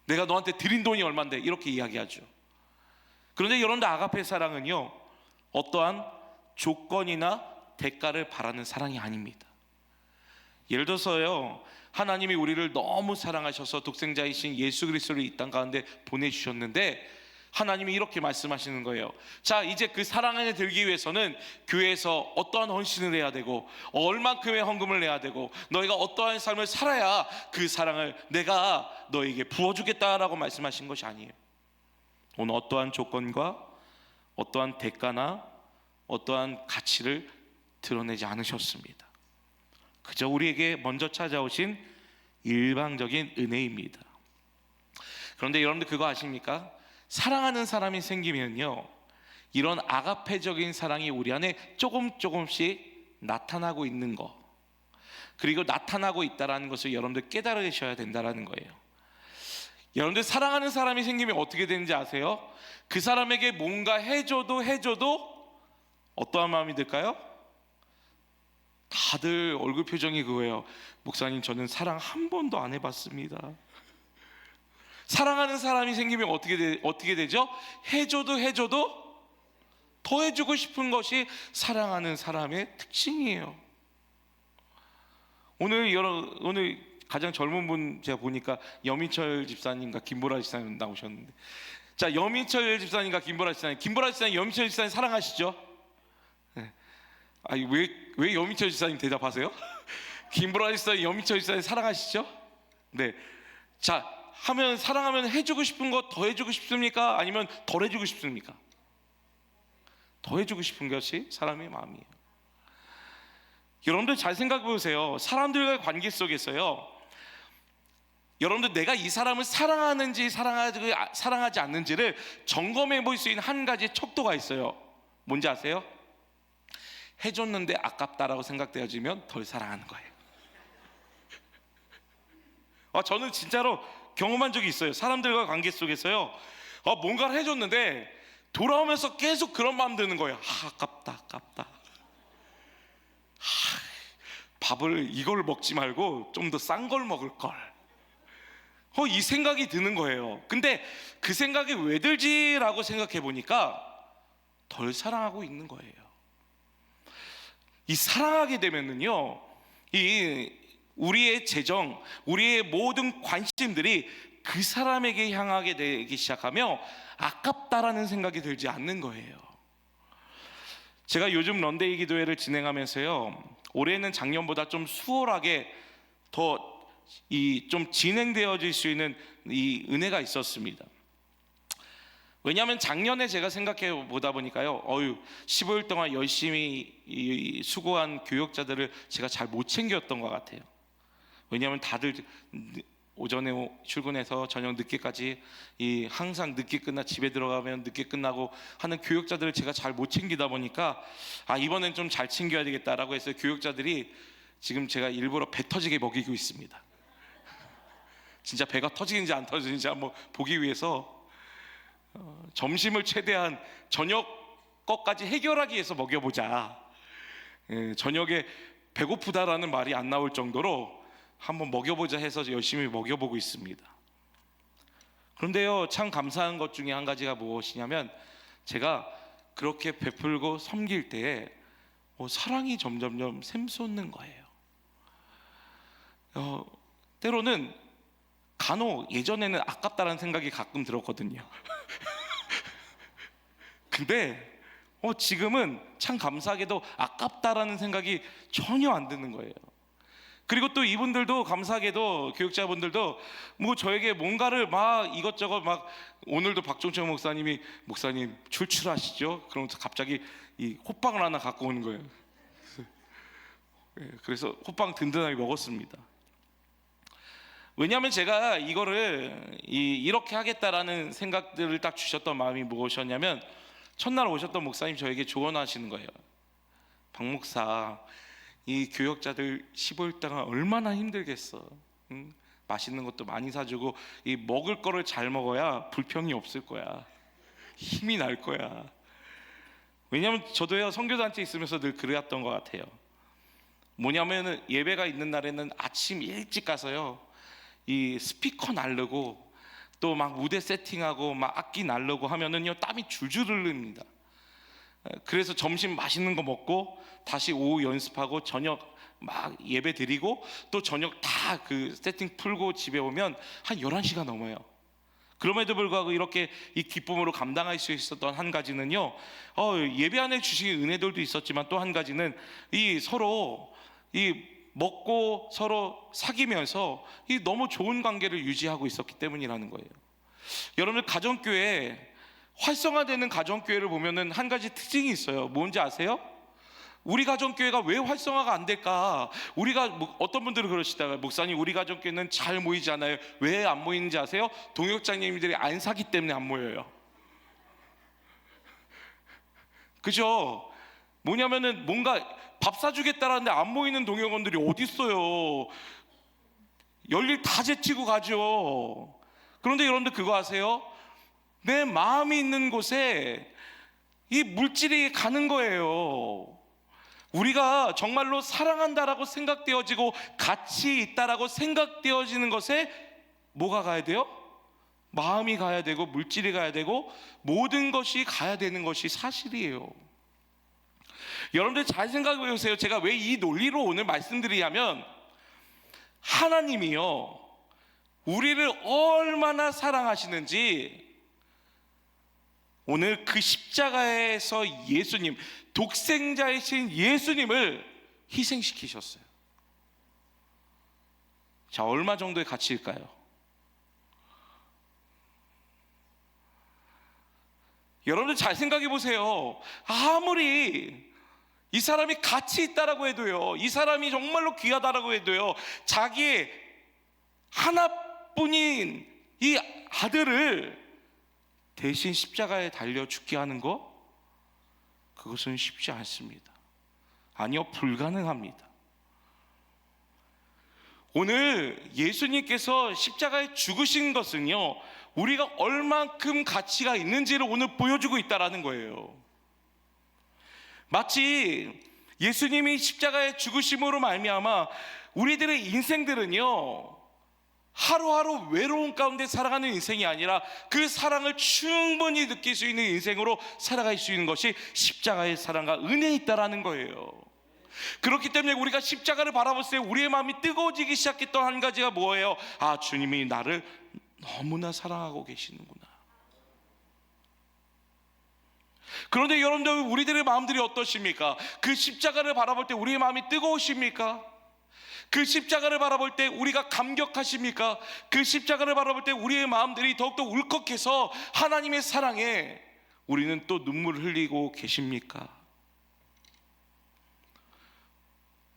내가 너한테 드린 돈이 얼만데, 이렇게 이야기하죠. 그런데 여러분들, 아가페 사랑은요 어떠한 조건이나 대가를 바라는 사랑이 아닙니다. 예를 들어서요, 하나님이 우리를 너무 사랑하셔서 독생자이신 예수 그리스도를 이 땅 가운데 보내주셨는데 하나님이 이렇게 말씀하시는 거예요. 자, 이제 그 사랑 안에 들기 위해서는 교회에서 어떠한 헌신을 해야 되고 얼만큼의 헌금을 내야 되고 너희가 어떠한 삶을 살아야 그 사랑을 내가 너에게 부어주겠다라고 말씀하신 것이 아니에요. 오늘 어떠한 조건과 어떠한 대가나 어떠한 가치를 드러내지 않으셨습니다. 그저 우리에게 먼저 찾아오신 일방적인 은혜입니다. 그런데 여러분들 그거 아십니까? 사랑하는 사람이 생기면요, 이런 아가페적인 사랑이 우리 안에 조금씩 나타나고 있는 거, 그리고 나타나고 있다는 것을 여러분들 깨달으셔야 된다는 거예요. 여러분들 사랑하는 사람이 생기면 어떻게 되는지 아세요? 그 사람에게 뭔가 해줘도 어떠한 마음이 들까요? 다들 얼굴 표정이 그거예요. 목사님, 저는 사랑 한 번도 안 해봤습니다. 사랑하는 사람이 생기면 어떻게 되죠? 해줘도 더 해주고 싶은 것이 사랑하는 사람의 특징이에요. 오늘 가장 젊은 분 제가 보니까 여민철 집사님과 김보라 집사님 나오셨는데, 자, 여민철 집사님과 김보라 집사님 여민철 집사님 사랑하시죠? 네. 아니 왜 여민철 집사님 대답하세요? 김보라 집사님 여민철 집사님 사랑하시죠? 네. 자, 사랑하면 해주고 싶은 거 더 해주고 싶습니까? 아니면 덜 해주고 싶습니까? 더 해주고 싶은 것이 사람의 마음이에요. 여러분들 잘 생각해 보세요. 사람들과의 관계 속에서요, 여러분들 내가 이 사람을 사랑하는지 사랑하지 않는지를 점검해 볼 수 있는 한 가지 척도가 있어요. 뭔지 아세요? 해줬는데 아깝다라고 생각되어지면 덜 사랑하는 거예요. 저는 진짜로 경험한 적이 있어요. 사람들과 관계 속에서요, 뭔가를 해줬는데 돌아오면서 계속 그런 마음 드는 거예요. 아깝다. 밥을 이걸 먹지 말고 좀 더 싼 걸 먹을 걸. 이 생각이 드는 거예요. 근데 그 생각이 왜 들지라고 생각해 보니까 덜 사랑하고 있는 거예요. 이 사랑하게 되면은요, 이 우리의 재정, 우리의 모든 관심들이 그 사람에게 향하게 되기 시작하며 아깝다라는 생각이 들지 않는 거예요. 제가 요즘 런데이 기도회를 진행하면서요, 올해는 작년보다 좀 수월하게 더 좀 진행되어질 수 있는 이 은혜가 있었습니다. 왜냐하면 작년에 제가 생각해 보다 보니까요, 15일 동안 열심히 수고한 교역자들을 제가 잘 못 챙겼던 것 같아요. 왜냐하면 다들 오전에 출근해서 저녁 늦게까지 항상 늦게 끝나 집에 들어가면 늦게 끝나고 하는 교역자들을 제가 잘 못 챙기다 보니까 이번엔 좀 잘 챙겨야 되겠다라고 해서 교역자들이 지금 제가 일부러 배 터지게 먹이고 있습니다. 진짜 배가 터지는지 안 터지는지 한번 보기 위해서 점심을 최대한 저녁 것까지 해결하기 위해서 먹여보자. 저녁에 배고프다라는 말이 안 나올 정도로 한번 먹여보자 해서 열심히 먹여보고 있습니다. 그런데요, 참 감사한 것 중에 한 가지가 무엇이냐면, 제가 그렇게 베풀고 섬길 때에 사랑이 점점점 샘솟는 거예요. 때로는 간혹 예전에는 아깝다는 생각이 가끔 들었거든요. 근데 지금은 참 감사하게도 아깝다라는 생각이 전혀 안 드는 거예요. 그리고 또 이분들도 감사하게도, 교육자분들도 저에게 뭔가를 막 이것저것 오늘도 박종철 목사님 출출하시죠? 그러면서 갑자기 이 호빵을 하나 갖고 오는 거예요. 그래서 호빵 든든하게 먹었습니다. 왜냐하면 제가 이거를 이렇게 하겠다라는 생각들을 딱 주셨던 마음이 무엇이었냐면, 첫날 오셨던 목사님 저에게 조언하시는 거예요. 박 목사, 이 교역자들 15일 동안 얼마나 힘들겠어. 맛있는 것도 많이 사주고 이 먹을 거를 잘 먹어야 불평이 없을 거야. 힘이 날 거야. 왜냐하면 저도요, 선교단체 있으면서 늘 그랬던 것 같아요. 뭐냐면은 예배가 있는 날에는 아침 일찍 가서요, 이 스피커 날르고 또 막 무대 세팅하고 막 악기 날르고 하면은요, 땀이 줄줄 흐릅니다. 그래서 점심 맛있는 거 먹고 다시 오후 연습하고 저녁 막 예배 드리고 또 저녁 다 그 세팅 풀고 집에 오면 한 11시가 넘어요. 그럼에도 불구하고 이렇게 이 기쁨으로 감당할 수 있었던 한 가지는요, 예배 안에 주신 은혜들도 있었지만 또 한 가지는 서로 먹고 서로 사귀면서 너무 좋은 관계를 유지하고 있었기 때문이라는 거예요. 여러분들 가정교회, 활성화되는 가정교회를 보면은 한 가지 특징이 있어요. 뭔지 아세요? 우리 가정교회가 왜 활성화가 안 될까? 어떤 분들은 그러시다가 목사님 우리 가정교회는 잘 모이지 않아요. 왜 안 모이는지 아세요? 동역장님들이 안 사기 때문에 안 모여요. 그죠? 뭐냐면은 뭔가 밥 사주겠다라는데 안 모이는 동역원들이 어디 있어요? 열일 다 제치고 가죠. 그런데 여러분들 그거 아세요? 내 마음이 있는 곳에 이 물질이 가는 거예요. 우리가 정말로 사랑한다라고 생각되어지고 가치 있다라고 생각되어지는 것에 뭐가 가야 돼요? 마음이 가야 되고 물질이 가야 되고 모든 것이 가야 되는 것이 사실이에요. 여러분들 잘 생각해 보세요. 제가 왜 이 논리로 오늘 말씀드리냐면 하나님이요 우리를 얼마나 사랑하시는지 오늘 그 십자가에서 예수님, 독생자이신 예수님을 희생시키셨어요. 자, 얼마 정도의 가치일까요? 여러분들 잘 생각해 보세요. 아무리 이 사람이 가치 있다라고 해도요, 이 사람이 정말로 귀하다라고 해도요, 자기의 하나뿐인 이 아들을 대신 십자가에 달려 죽게 하는 거, 그것은 쉽지 않습니다. 아니요, 불가능합니다. 오늘 예수님께서 십자가에 죽으신 것은요, 우리가 얼만큼 가치가 있는지를 오늘 보여주고 있다라는 거예요. 마치 예수님이 십자가에 죽으심으로 말미암아 우리들의 인생들은요, 하루하루 외로움 가운데 살아가는 인생이 아니라 그 사랑을 충분히 느낄 수 있는 인생으로 살아갈 수 있는 것이 십자가의 사랑과 은혜에 있다라는 거예요. 그렇기 때문에 우리가 십자가를 바라볼 때 우리의 마음이 뜨거워지기 시작했던 한 가지가 뭐예요? 아, 주님이 나를 너무나 사랑하고 계시는구나. 그런데 여러분들, 우리들의 마음들이 어떠십니까? 그 십자가를 바라볼 때 우리의 마음이 뜨거우십니까? 그 십자가를 바라볼 때 우리가 감격하십니까? 그 십자가를 바라볼 때 우리의 마음들이 더욱더 울컥해서 하나님의 사랑에 우리는 또 눈물을 흘리고 계십니까?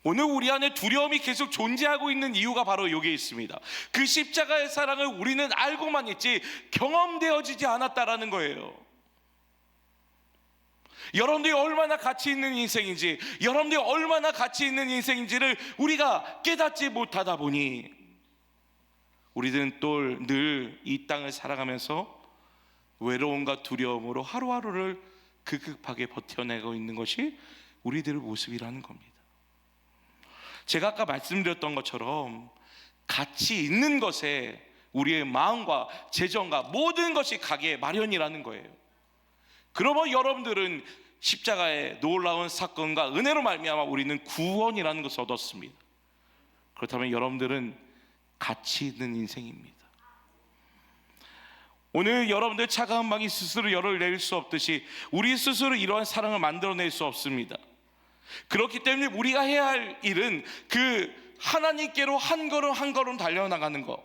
오늘 우리 안에 두려움이 계속 존재하고 있는 이유가 바로 여기에 있습니다. 그 십자가의 사랑을 우리는 알고만 있지 경험되어지지 않았다라는 거예요. 여러분들이 얼마나 가치 있는 인생인지, 여러분들이 얼마나 가치 있는 인생인지를 우리가 깨닫지 못하다 보니 우리들은 또 늘 이 땅을 살아가면서 외로움과 두려움으로 하루하루를 급급하게 버텨내고 있는 것이 우리들의 모습이라는 겁니다. 제가 아까 말씀드렸던 것처럼 가치 있는 것에 우리의 마음과 재정과 모든 것이 가기에 마련이라는 거예요. 그러면 여러분들은 십자가의 놀라운 사건과 은혜로 말미암아 우리는 구원이라는 것을 얻었습니다. 그렇다면 여러분들은 가치 있는 인생입니다. 오늘 여러분들 차가운 방이 스스로 열을 낼 수 없듯이 우리 스스로 이러한 사랑을 만들어낼 수 없습니다. 그렇기 때문에 우리가 해야 할 일은 그 하나님께로 한 걸음 한 걸음 달려나가는 것,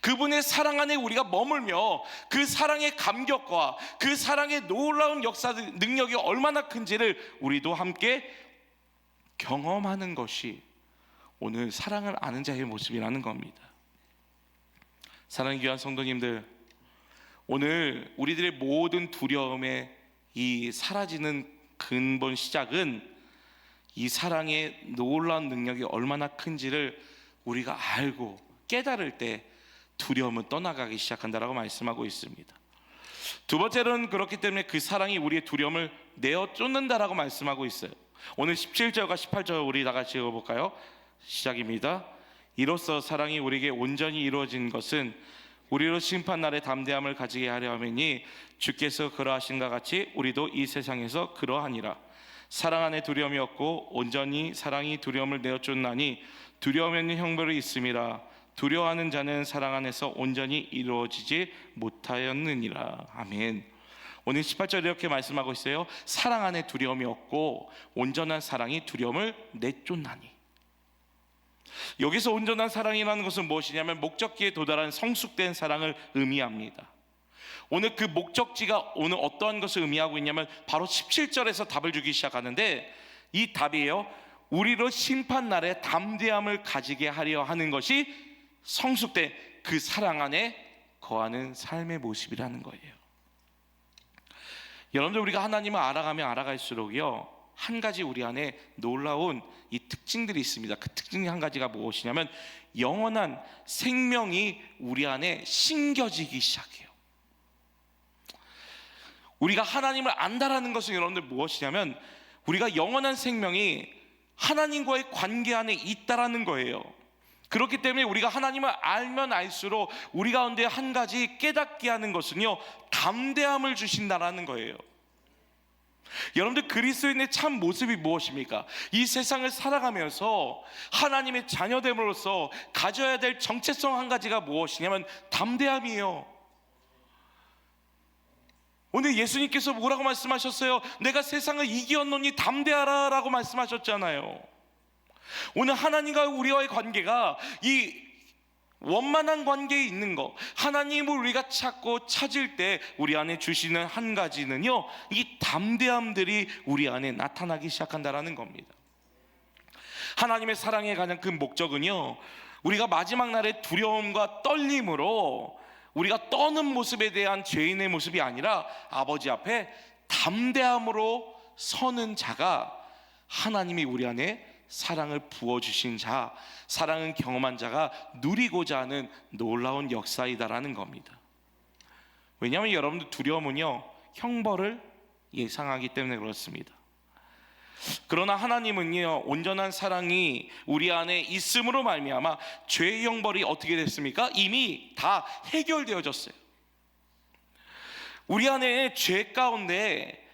그분의 사랑 안에 우리가 머물며 그 사랑의 감격과 그 사랑의 놀라운 역사 능력이 얼마나 큰지를 우리도 함께 경험하는 것이 오늘 사랑을 아는 자의 모습이라는 겁니다. 사랑하는 귀한 성도님들, 오늘 우리들의 모든 두려움의 이 사라지는 근본 시작은 이 사랑의 놀라운 능력이 얼마나 큰지를 우리가 알고 깨달을 때 두려움은 떠나가기 시작한다라고 말씀하고 있습니다. 두 번째로는 그렇기 때문에 그 사랑이 우리의 두려움을 내어 쫓는다라고 말씀하고 있어요. 오늘 17절과 18절 우리 다 같이 읽어볼까요? 시작입니다. 이로써 사랑이 우리에게 온전히 이루어진 것은 우리로 심판날의 담대함을 가지게 하려 함이니 주께서 그러하신과 같이 우리도 이 세상에서 그러하니라. 사랑 안에 두려움이 없고 온전히 사랑이 두려움을 내어 쫓나니 두려움에는 형벌이 있음이라. 두려워하는 자는 사랑 안에서 온전히 이루어지지 못하였느니라. 아멘. 오늘 18절 이렇게 말씀하고 있어요. 사랑 안에 두려움이 없고 온전한 사랑이 두려움을 내쫓나니. 여기서 온전한 사랑이라는 것은 무엇이냐면 목적지에 도달한 성숙된 사랑을 의미합니다. 오늘 그 목적지가 오늘 어떠한 것을 의미하고 있냐면 바로 17절에서 답을 주기 시작하는데, 이 답이에요. 우리로 심판날에 담대함을 가지게 하려 하는 것이 성숙된 그 사랑 안에 거하는 삶의 모습이라는 거예요. 여러분들, 우리가 하나님을 알아가면 알아갈수록요, 한 가지 우리 안에 놀라운 이 특징들이 있습니다. 그 특징 한 가지가 무엇이냐면 영원한 생명이 우리 안에 심겨지기 시작해요. 우리가 하나님을 안다라는 것은 여러분들 무엇이냐면 우리가 영원한 생명이 하나님과의 관계 안에 있다라는 거예요. 그렇기 때문에 우리가 하나님을 알면 알수록 우리 가운데 한 가지 깨닫게 하는 것은요, 담대함을 주신다라는 거예요. 여러분들, 그리스도인의 참 모습이 무엇입니까? 이 세상을 살아가면서 하나님의 자녀됨으로써 가져야 될 정체성 한 가지가 무엇이냐면 담대함이에요. 오늘 예수님께서 뭐라고 말씀하셨어요? 내가 세상을 이기었노니 담대하라 라고 말씀하셨잖아요. 오늘 하나님과 우리와의 관계가 이 원만한 관계에 있는 것, 하나님을 우리가 찾고 찾을 때 우리 안에 주시는 한 가지는요, 이 담대함들이 우리 안에 나타나기 시작한다라는 겁니다. 하나님의 사랑의 가장 큰 목적은요, 우리가 마지막 날의 두려움과 떨림으로 우리가 떠는 모습에 대한 죄인의 모습이 아니라 아버지 앞에 담대함으로 서는 자가 하나님이 우리 안에 사랑을 부어주신 자, 사랑을 경험한 자가 누리고자 하는 놀라운 역사이다라는 겁니다. 왜냐하면 여러분들, 두려움은요, 형벌을 예상하기 때문에 그렇습니다. 그러나 하나님은요, 온전한 사랑이 우리 안에 있음으로 말미암아 죄의 형벌이 어떻게 됐습니까? 이미 다 해결되어졌어요. 우리 안에 죄 가운데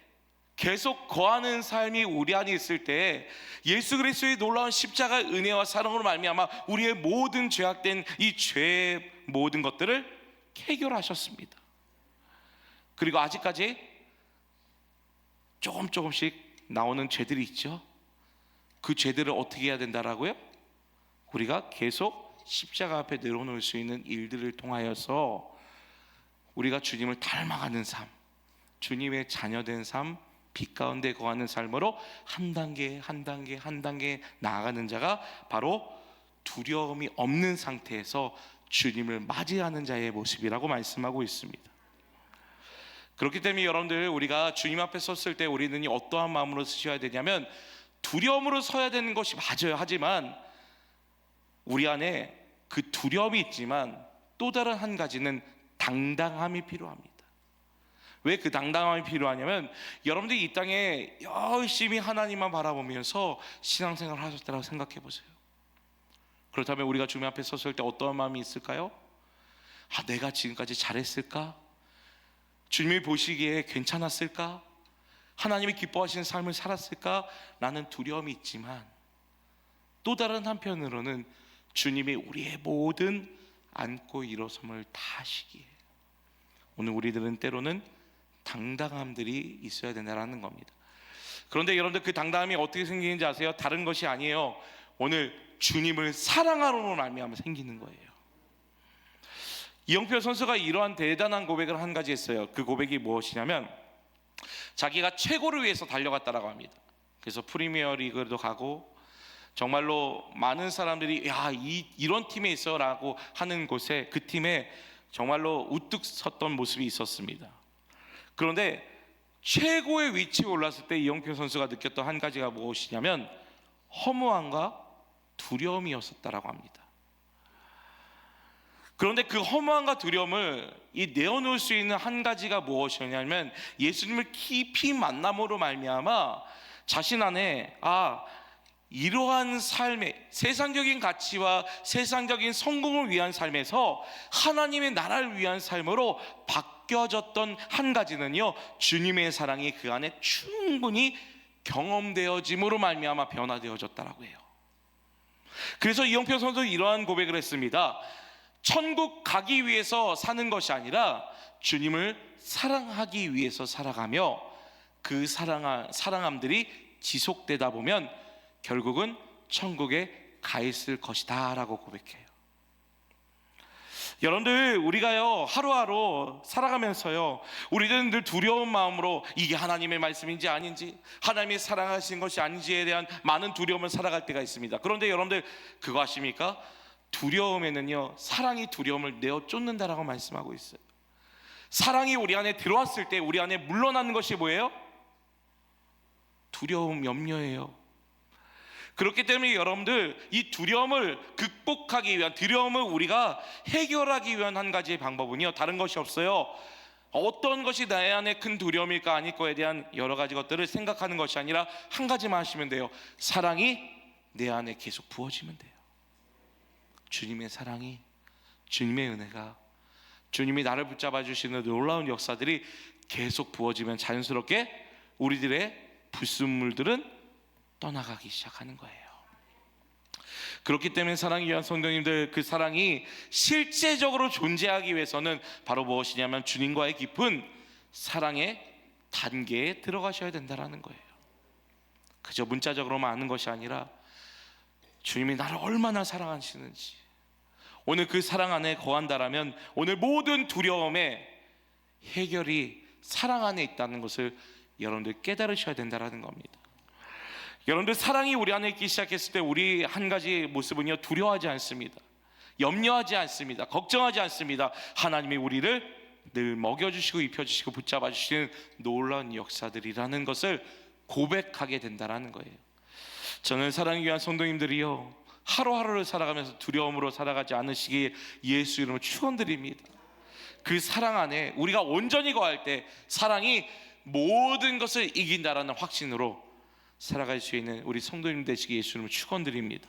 계속 거하는 삶이 우리 안에 있을 때 예수 그리스도의 놀라운 십자가의 은혜와 사랑으로 말미암아 우리의 모든 죄악된 이 죄의 모든 것들을 해결하셨습니다. 그리고 아직까지 조금씩 나오는 죄들이 있죠. 그 죄들을 어떻게 해야 된다라고요? 우리가 계속 십자가 앞에 내려놓을 수 있는 일들을 통하여서 우리가 주님을 닮아가는 삶, 주님의 자녀된 삶, 빛 가운데 거하는 삶으로 한 단계 나아가는 자가 바로 두려움이 없는 상태에서 주님을 맞이하는 자의 모습이라고 말씀하고 있습니다. 그렇기 때문에 여러분들, 우리가 주님 앞에 섰을 때 우리는 어떠한 마음으로 서셔야 되냐면 두려움으로 서야 되는 것이 맞아요. 하지만 우리 안에 그 두려움이 있지만 또 다른 한 가지는 당당함이 필요합니다. 왜 그 당당함이 필요하냐면 여러분들이 이 땅에 열심히 하나님만 바라보면서 신앙생활을 하셨다고 생각해 보세요. 그렇다면 우리가 주님 앞에 섰을 때 어떠한 마음이 있을까요? 내가 지금까지 잘했을까? 주님이 보시기에 괜찮았을까? 하나님이 기뻐하시는 삶을 살았을까? 라는 두려움이 있지만 또 다른 한편으로는 주님이 우리의 모든 안고 일어섬을 다 하시기에 오늘 우리들은 때로는 당당함들이 있어야 된다는 겁니다. 그런데 여러분들, 그 당당함이 어떻게 생기는지 아세요? 다른 것이 아니에요. 오늘 주님을 사랑하로 말미암아 생기는 거예요. 이영표 선수가 이러한 대단한 고백을 한 가지 했어요. 그 고백이 무엇이냐면 자기가 최고를 위해서 달려갔다라고 합니다. 그래서 프리미어 리그도 가고 정말로 많은 사람들이 이런 팀에 있어라고 하는 곳에 그 팀에 정말로 우뚝 섰던 모습이 있었습니다. 그런데 최고의 위치에 올랐을 때 이영표 선수가 느꼈던 한 가지가 무엇이냐면 허무함과 두려움이었었다라고 합니다. 그런데 그 허무함과 두려움을 내어놓을 수 있는 한 가지가 무엇이냐면 예수님을 깊이 만남으로 말미암아 자신 안에 이러한 삶의 세상적인 가치와 세상적인 성공을 위한 삶에서 하나님의 나라를 위한 삶으로 바뀌어졌던 한 가지는요, 주님의 사랑이 그 안에 충분히 경험되어짐으로 말미암아 변화되어졌다라고 해요. 그래서 이영표 선수는 이러한 고백을 했습니다. 천국 가기 위해서 사는 것이 아니라 주님을 사랑하기 위해서 살아가며 그 사랑함들이 지속되다 보면 결국은 천국에 가 있을 것이다 라고 고백해요. 여러분들, 우리가요 하루하루 살아가면서요 우리들은 늘 두려운 마음으로 이게 하나님의 말씀인지 아닌지, 하나님이 사랑하신 것이 아닌지에 대한 많은 두려움을 살아갈 때가 있습니다. 그런데 여러분들 그거 아십니까? 두려움에는요 사랑이 두려움을 내어 쫓는다라고 말씀하고 있어요. 사랑이 우리 안에 들어왔을 때 우리 안에 물러나는 것이 뭐예요? 두려움, 염려예요. 그렇기 때문에 여러분들, 이 두려움을 극복하기 위한, 두려움을 우리가 해결하기 위한 한 가지의 방법은요 다른 것이 없어요. 어떤 것이 내 안에 큰 두려움일까 아닐 거에 대한 여러 가지 것들을 생각하는 것이 아니라 한 가지만 하시면 돼요. 사랑이 내 안에 계속 부어지면 돼요. 주님의 사랑이, 주님의 은혜가, 주님이 나를 붙잡아 주시는 놀라운 역사들이 계속 부어지면 자연스럽게 우리들의 불순물들은 떠나가기 시작하는 거예요. 그렇기 때문에 사랑이 귀한 성도님들, 그 사랑이 실제적으로 존재하기 위해서는 바로 무엇이냐면 주님과의 깊은 사랑의 단계에 들어가셔야 된다는 거예요. 그저 문자적으로만 아는 것이 아니라 주님이 나를 얼마나 사랑하시는지, 오늘 그 사랑 안에 거한다라면 오늘 모든 두려움의 해결이 사랑 안에 있다는 것을 여러분들 깨달으셔야 된다는 겁니다. 여러분들, 사랑이 우리 안에 있기 시작했을 때 우리 한 가지 모습은요 두려워하지 않습니다. 염려하지 않습니다. 걱정하지 않습니다. 하나님이 우리를 늘 먹여주시고 입혀주시고 붙잡아 주시는 놀라운 역사들이라는 것을 고백하게 된다는 거예요. 저는 사랑이 귀한 성도님들이요 하루하루를 살아가면서 두려움으로 살아가지 않으시길 예수 이름으로 축원드립니다. 그 사랑 안에 우리가 온전히 거할 때 사랑이 모든 것을 이긴다라는 확신으로 살아갈 수 있는 우리 성도님 되시기 예수 이름으로 축원드립니다.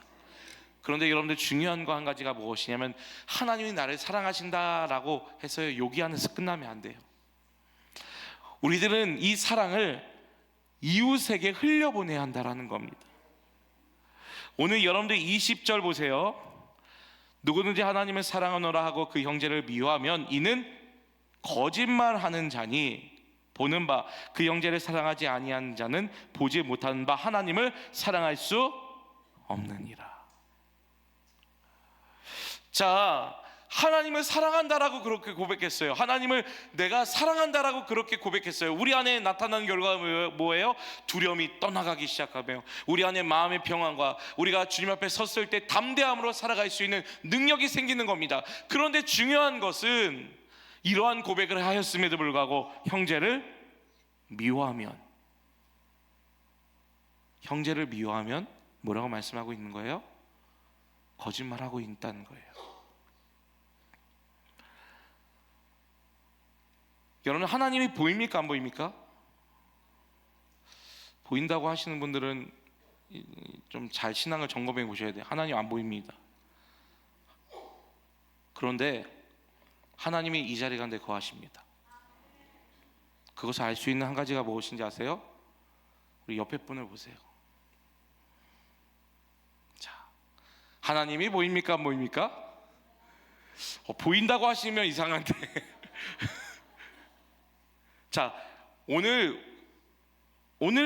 그런데 여러분들, 중요한 거 한 가지가 무엇이냐면 하나님이 나를 사랑하신다라고 해서 여기 안에서 끝나면 안 돼요. 우리들은 이 사랑을 이웃에게 흘려보내야 한다라는 겁니다. 오늘 여러분들 20절 보세요. 누구든지 하나님을 사랑하노라 하고 그 형제를 미워하면 이는 거짓말하는 자니, 보는 바 그 형제를 사랑하지 아니하는 자는 보지 못하는 바 하나님을 사랑할 수 없느니라. 자, 하나님을 사랑한다라고 그렇게 고백했어요. 하나님을 내가 사랑한다라고 그렇게 고백했어요. 우리 안에 나타나는 결과가 뭐예요? 두려움이 떠나가기 시작하며 우리 안에 마음의 평안과 우리가 주님 앞에 섰을 때 담대함으로 살아갈 수 있는 능력이 생기는 겁니다. 그런데 중요한 것은 이러한 고백을 하였음에도 불구하고 형제를 미워하면 뭐라고 말씀하고 있는 거예요? 거짓말하고 있다는 거예요. 여러분, 하나님이 보입니까 안 보입니까? 보인다고 하시는 분들은 좀 잘 신앙을 점검해 보셔야 돼요. 하나님 안 보입니다. 그런데 하나님이 이 자리 가운데 거하십니다. 그것을 알 수 있는 한 가지가 무엇인지 아세요? 우리 옆에 분을 보세요. 자, 하나님이 보입니까 안 보입니까? 보인다고 하시면 이상한데 자, 오늘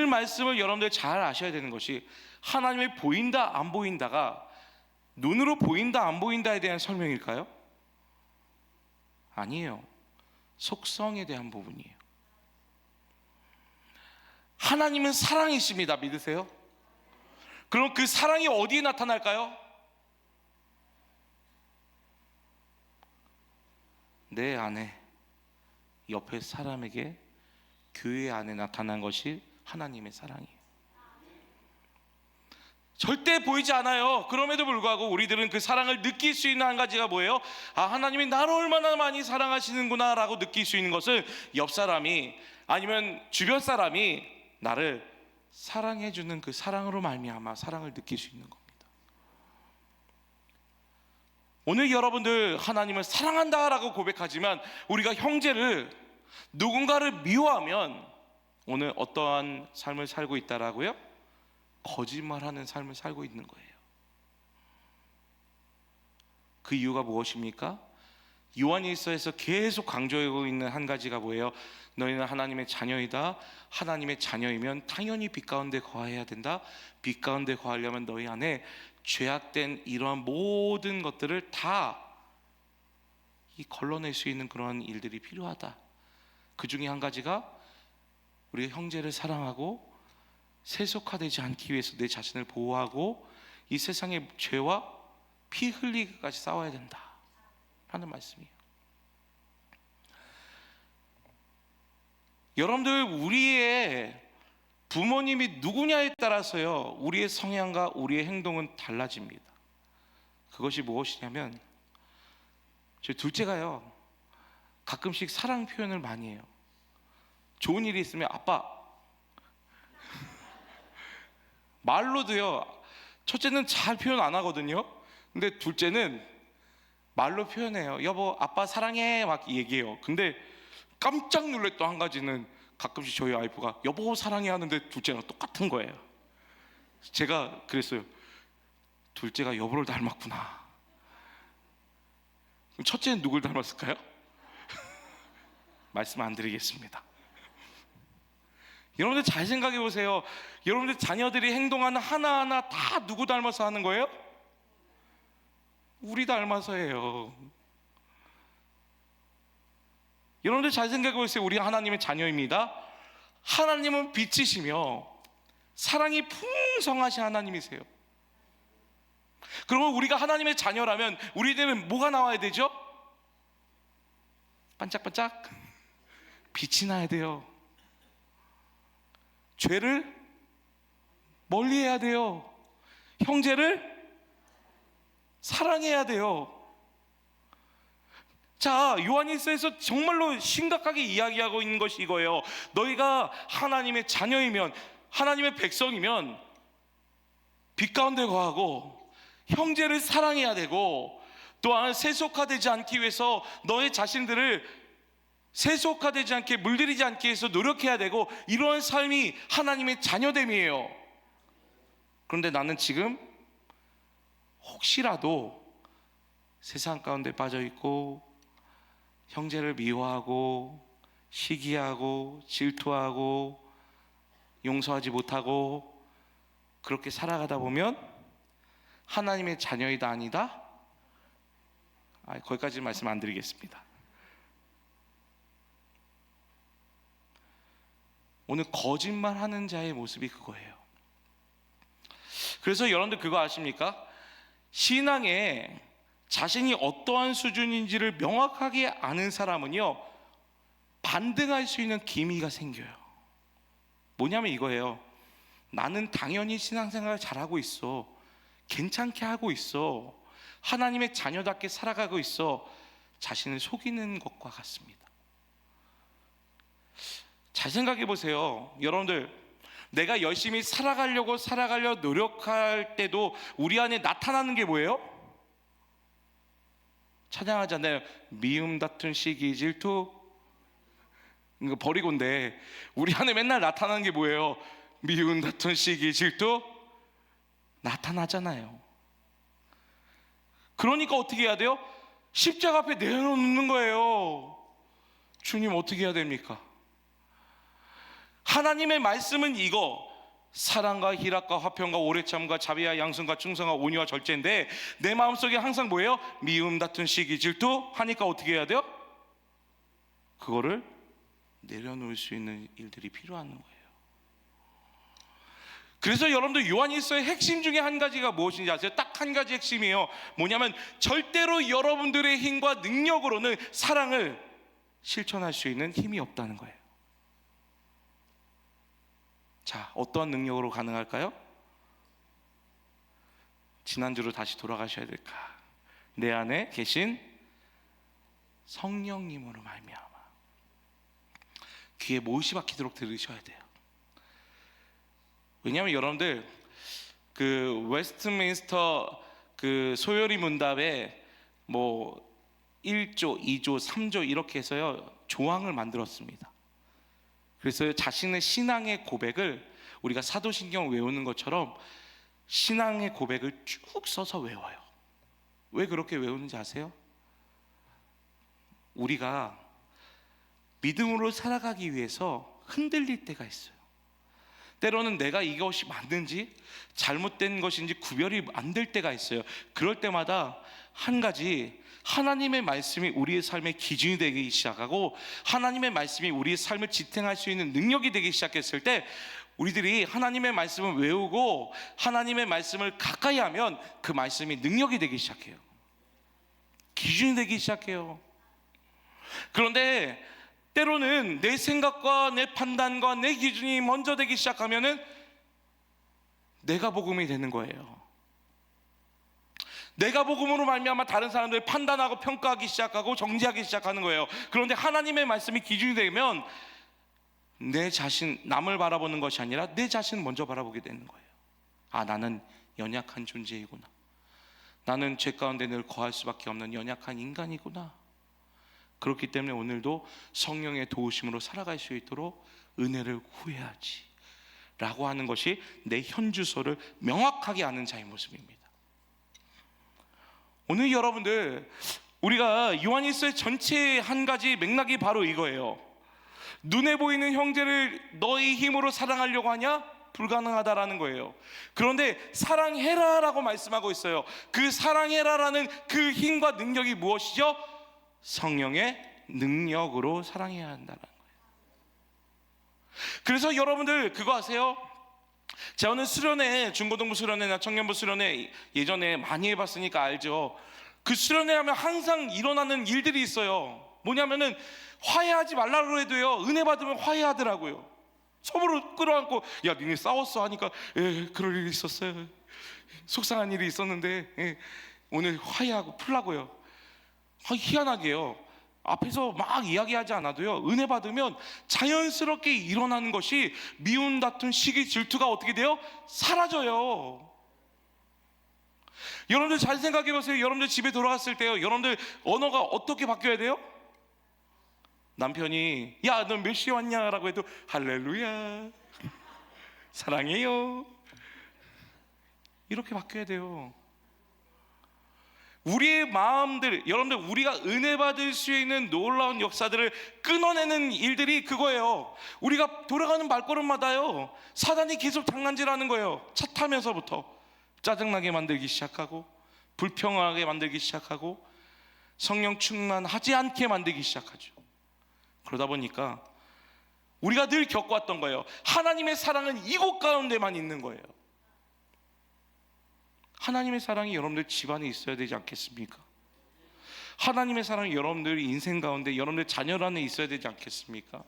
말씀을 여러분들 잘 아셔야 되는 것이 하나님이 보인다 안 보인다가 눈으로 보인다 안 보인다에 대한 설명일까요? 아니에요. 속성에 대한 부분이에요. 하나님은 사랑이십니다. 믿으세요? 그럼 그 사랑이 어디에 나타날까요? 내 안에, 옆에 사람에게, 교회 안에 나타난 것이 하나님의 사랑이에요. 절대 보이지 않아요. 그럼에도 불구하고 우리들은 그 사랑을 느낄 수 있는 한 가지가 뭐예요? 아, 하나님이 나를 얼마나 많이 사랑하시는구나 라고 느낄 수 있는 것을 옆 사람이, 아니면 주변 사람이 나를 사랑해주는 그 사랑으로 말미암아 사랑을 느낄 수 있는 겁니다. 오늘 여러분들 하나님을 사랑한다라고 고백하지만 우리가 형제를, 누군가를 미워하면 오늘 어떠한 삶을 살고 있다라고요? 거짓말하는 삶을 살고 있는 거예요. 그 이유가 무엇입니까? 요한일서에서 계속 강조하고 있는 한 가지가 뭐예요? 너희는 하나님의 자녀이다. 하나님의 자녀이면 당연히 빛 가운데 거해야 된다. 빛 가운데 거하려면 너희 안에 죄악된 이러한 모든 것들을 다 이 걸러낼 수 있는 그런 일들이 필요하다. 그 중에 한 가지가 우리 형제를 사랑하고 세속화되지 않기 위해서 내 자신을 보호하고 이 세상의 죄와 피 흘리기까지 싸워야 된다 하는 말씀이에요. 여러분들, 우리의 부모님이 누구냐에 따라서요 우리의 성향과 우리의 행동은 달라집니다. 그것이 무엇이냐면, 제 둘째가요 가끔씩 사랑 표현을 많이 해요. 좋은 일이 있으면 아빠, 말로도요. 첫째는 잘 표현 안 하거든요. 근데 둘째는 말로 표현해요. 여보, 아빠 사랑해 막 얘기해요. 근데 깜짝 놀랐던 한 가지는, 가끔씩 저희 와이프가 여보 사랑해 하는데 둘째랑 똑같은 거예요. 제가 그랬어요. 둘째가 여보를 닮았구나. 그럼 첫째는 누굴 닮았을까요? 말씀 안 드리겠습니다. 여러분들 잘 생각해 보세요. 여러분들 자녀들이 행동하는 하나하나 다 누구 닮아서 하는 거예요? 우리 닮아서 해요. 여러분들 잘 생각해 보세요. 우리 하나님의 자녀입니다. 하나님은 빛이시며 사랑이 풍성하신 하나님이세요. 그러면 우리가 하나님의 자녀라면 우리들은 뭐가 나와야 되죠? 반짝반짝 빛이 나야 돼요. 죄를 멀리해야 돼요. 형제를 사랑해야 돼요. 자, 요한일서에서 정말로 심각하게 이야기하고 있는 것이 이거예요. 너희가 하나님의 자녀이면, 하나님의 백성이면 빛 가운데 거하고 형제를 사랑해야 되고, 또한 세속화되지 않기 위해서 너의 자신들을 세속화되지 않게, 물들이지 않게 해서 노력해야 되고, 이러한 삶이 하나님의 자녀됨이에요. 그런데 나는 지금 혹시라도 세상 가운데 빠져있고 형제를 미워하고 시기하고 질투하고 용서하지 못하고 그렇게 살아가다 보면 하나님의 자녀이다 아니다? 거기까지 말씀 안 드리겠습니다. 오늘 거짓말하는 자의 모습이 그거예요. 그래서 여러분들 그거 아십니까? 신앙에 자신이 어떠한 수준인지를 명확하게 아는 사람은요 반등할 수 있는 기미가 생겨요. 뭐냐면 이거예요. 나는 당연히 신앙생활을 잘하고 있어, 괜찮게 하고 있어, 하나님의 자녀답게 살아가고 있어, 자신을 속이는 것과 같습니다. 잘 생각해 보세요. 여러분들, 내가 열심히 살아가려고 노력할 때도 우리 안에 나타나는 게 뭐예요? 찬양하잖아요. 미움, 다툼, 시기, 질투, 이거 버리고인데 우리 안에 맨날 나타나는 게 뭐예요? 미움, 다툼, 시기, 질투 나타나잖아요. 그러니까 어떻게 해야 돼요? 십자가 앞에 내려놓는 거예요. 주님, 어떻게 해야 됩니까? 하나님의 말씀은 이거, 사랑과 희락과 화평과 오래참과 자비와 양선과 충성과 온유와 절제인데, 내 마음속에 항상 뭐예요? 미움, 다툼, 시기, 질투 하니까 어떻게 해야 돼요? 그거를 내려놓을 수 있는 일들이 필요한 거예요. 그래서 여러분들 요한일서의 핵심 중에 한 가지가 무엇인지 아세요? 딱 한 가지 핵심이에요. 뭐냐면 절대로 여러분들의 힘과 능력으로는 사랑을 실천할 수 있는 힘이 없다는 거예요. 자, 어떠한 능력으로 가능할까요? 지난주로 다시 돌아가셔야 될까? 내 안에 계신 성령님으로 말미암아. 귀에 못이 박히도록 들으셔야 돼요. 왜냐하면 여러분들 그 웨스트민스터 그 소요리 문답에 뭐 1조, 2조, 3조 이렇게 해서요 조항을 만들었습니다. 그래서 자신의 신앙의 고백을 우리가 사도신경 외우는 것처럼 신앙의 고백을 쭉 써서 외워요. 왜 그렇게 외우는지 아세요? 우리가 믿음으로 살아가기 위해서 흔들릴 때가 있어요. 때로는 내가 이것이 맞는지 잘못된 것인지 구별이 안 될 때가 있어요. 그럴 때마다 한 가지, 하나님의 말씀이 우리의 삶의 기준이 되기 시작하고 하나님의 말씀이 우리의 삶을 지탱할 수 있는 능력이 되기 시작했을 때 우리들이 하나님의 말씀을 외우고 하나님의 말씀을 가까이 하면 그 말씀이 능력이 되기 시작해요. 기준이 되기 시작해요. 그런데 때로는 내 생각과 내 판단과 내 기준이 먼저 되기 시작하면은 내가 복음이 되는 거예요. 내가 복음으로 말미암아 다른 사람들을 판단하고 평가하기 시작하고 정죄하기 시작하는 거예요. 그런데 하나님의 말씀이 기준이 되면 내 자신, 남을 바라보는 것이 아니라 내 자신을 먼저 바라보게 되는 거예요. 아, 나는 연약한 존재이구나. 나는 죄 가운데 늘 거할 수밖에 없는 연약한 인간이구나. 그렇기 때문에 오늘도 성령의 도우심으로 살아갈 수 있도록 은혜를 구해야지 라고 하는 것이 내 현주소를 명확하게 아는 자의 모습입니다. 오늘 여러분들, 우리가 요한일서의 전체 한 가지 맥락이 바로 이거예요. 눈에 보이는 형제를 너희 힘으로 사랑하려고 하냐? 불가능하다라는 거예요. 그런데 사랑해라라고 말씀하고 있어요. 그 사랑해라라는 그 힘과 능력이 무엇이죠? 성령의 능력으로 사랑해야 한다는 거예요. 그래서 여러분들 그거 아세요? 제가 오늘 수련회, 중고등부 수련회나 청년부 수련회 예전에 많이 해봤으니까 알죠. 그 수련회 하면 항상 일어나는 일들이 있어요. 뭐냐면은 화해하지 말라고 해도요, 은혜 받으면 화해하더라고요. 서로 끌어안고, 야 니네 싸웠어 하니까, 예, 그럴 일이 있었어요. 속상한 일이 있었는데, 예, 오늘 화해하고 풀라고요. 희한하게요, 앞에서 막 이야기하지 않아도요, 은혜 받으면 자연스럽게 일어나는 것이 미움, 다툼, 시기, 질투가 어떻게 돼요? 사라져요. 여러분들 잘 생각해 보세요. 여러분들 집에 돌아갔을 때요, 여러분들 언어가 어떻게 바뀌어야 돼요? 남편이 야 너 몇 시에 왔냐라고 해도 할렐루야 사랑해요 이렇게 바뀌어야 돼요. 우리의 마음들, 여러분들 우리가 은혜 받을 수 있는 놀라운 역사들을 끊어내는 일들이 그거예요. 우리가 돌아가는 발걸음마다요, 사단이 계속 장난질하는 거예요. 차 타면서부터 짜증나게 만들기 시작하고, 불평하게 만들기 시작하고, 성령 충만하지 않게 만들기 시작하죠. 그러다 보니까 우리가 늘 겪어왔던 거예요. 하나님의 사랑은 이곳 가운데만 있는 거예요. 하나님의 사랑이 여러분들 집안에 있어야 되지 않겠습니까? 하나님의 사랑이 여러분들 인생 가운데, 여러분들 자녀 안에 있어야 되지 않겠습니까?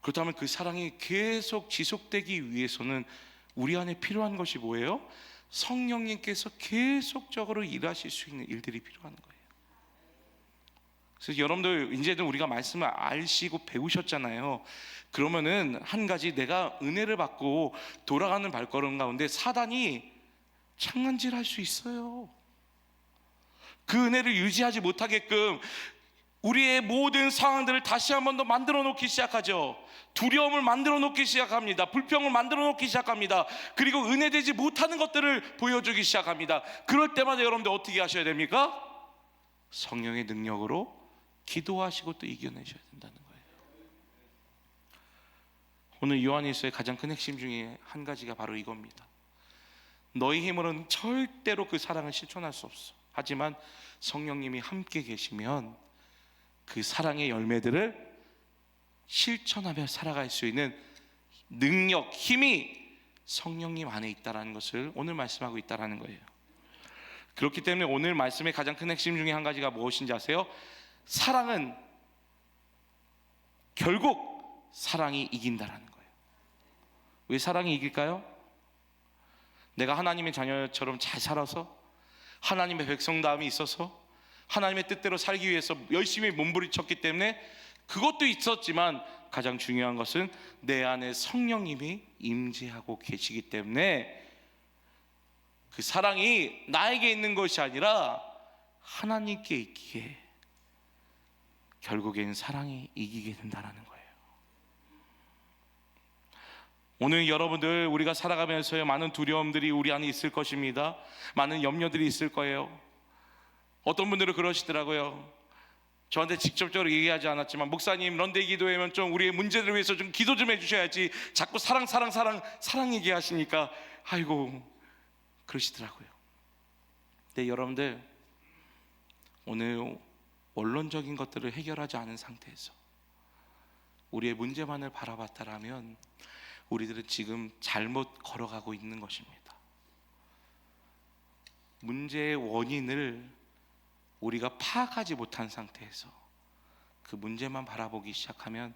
그렇다면 그 사랑이 계속 지속되기 위해서는 우리 안에 필요한 것이 뭐예요? 성령님께서 계속적으로 일하실 수 있는 일들이 필요한 거예요. 그래서 여러분들 이제는 우리가 말씀을 아시고 배우셨잖아요. 그러면은 한 가지, 내가 은혜를 받고 돌아가는 발걸음 가운데 사단이 장난질할 수 있어요. 그 은혜를 유지하지 못하게끔 우리의 모든 상황들을 다시 한 번 더 만들어 놓기 시작하죠. 두려움을 만들어 놓기 시작합니다. 불평을 만들어 놓기 시작합니다. 그리고 은혜되지 못하는 것들을 보여주기 시작합니다. 그럴 때마다 여러분들 어떻게 하셔야 됩니까? 성령의 능력으로 기도하시고 또 이겨내셔야 된다는 거예요. 오늘 요한일서의 가장 큰 핵심 중에 한 가지가 바로 이겁니다. 너희 힘으로는 절대로 그 사랑을 실천할 수 없어. 하지만 성령님이 함께 계시면 그 사랑의 열매들을 실천하며 살아갈 수 있는 능력, 힘이 성령님 안에 있다는 것을 오늘 말씀하고 있다는 거예요. 그렇기 때문에 오늘 말씀의 가장 큰 핵심 중에 한 가지가 무엇인지 아세요? 사랑은 결국 사랑이 이긴다라는 거예요. 왜 사랑이 이길까요? 내가 하나님의 자녀처럼 잘 살아서, 하나님의 백성다움이 있어서, 하나님의 뜻대로 살기 위해서 열심히 몸부림쳤기 때문에 그것도 있었지만, 가장 중요한 것은 내 안에 성령님이 임재하고 계시기 때문에 그 사랑이 나에게 있는 것이 아니라 하나님께 있기에 결국엔 사랑이 이기게 된다는 거예요. 오늘 여러분들, 우리가 살아가면서 많은 두려움들이 우리 안에 있을 것입니다. 많은 염려들이 있을 거예요. 어떤 분들은 그러시더라고요. 저한테 직접적으로 얘기하지 않았지만, 목사님 런데이 기도회면 좀 우리의 문제들을 위해서 좀 기도 좀 해주셔야지, 자꾸 사랑 얘기하시니까 아이고 그러시더라고요. 근데 여러분들, 오늘 원론적인 것들을 해결하지 않은 상태에서 우리의 문제만을 바라봤다라면 우리들은 지금 잘못 걸어가고 있는 것입니다. 문제의 원인을 우리가 파악하지 못한 상태에서 그 문제만 바라보기 시작하면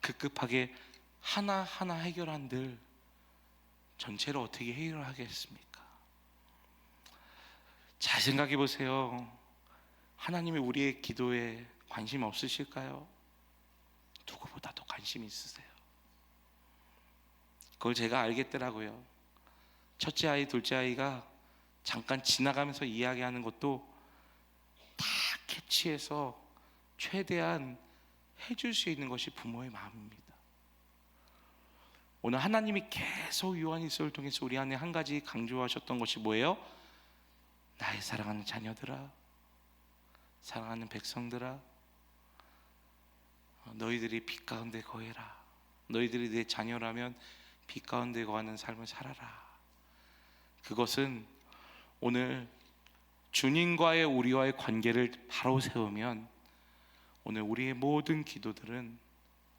급급하게 하나하나 해결한들 전체를 어떻게 해결하겠습니까? 잘 생각해 보세요. 하나님이 우리의 기도에 관심 없으실까요? 누구보다도 관심 있으세요. 그걸 제가 알겠더라고요. 첫째 아이, 둘째 아이가 잠깐 지나가면서 이야기하는 것도 다 캐치해서 최대한 해줄 수 있는 것이 부모의 마음입니다. 오늘 하나님이 계속 요한일서를 통해서 우리 안에 한 가지 강조하셨던 것이 뭐예요? 나의 사랑하는 자녀들아, 사랑하는 백성들아, 너희들이 빛 가운데 거해라. 너희들이 내 자녀라면 빛 가운데 거하는 삶을 살아라. 그것은 오늘 주님과의 우리와의 관계를 바로 세우면 오늘 우리의 모든 기도들은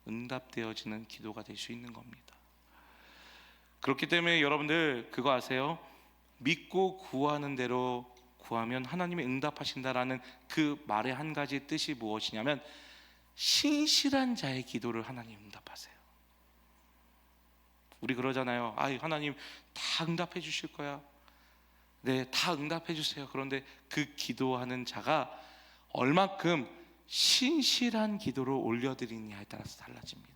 응답되어지는 기도가 될 수 있는 겁니다. 그렇기 때문에 여러분들 그거 아세요? 믿고 구하는 대로 구하면 하나님이 응답하신다라는 그 말의 한 가지 뜻이 무엇이냐면, 신실한 자의 기도를 하나님 응답하세요. 우리 그러잖아요. 하나님 다 응답해 주실 거야. 네, 다 응답해 주세요. 그런데 그 기도하는 자가 얼만큼 신실한 기도를 올려드리느냐에 따라서 달라집니다.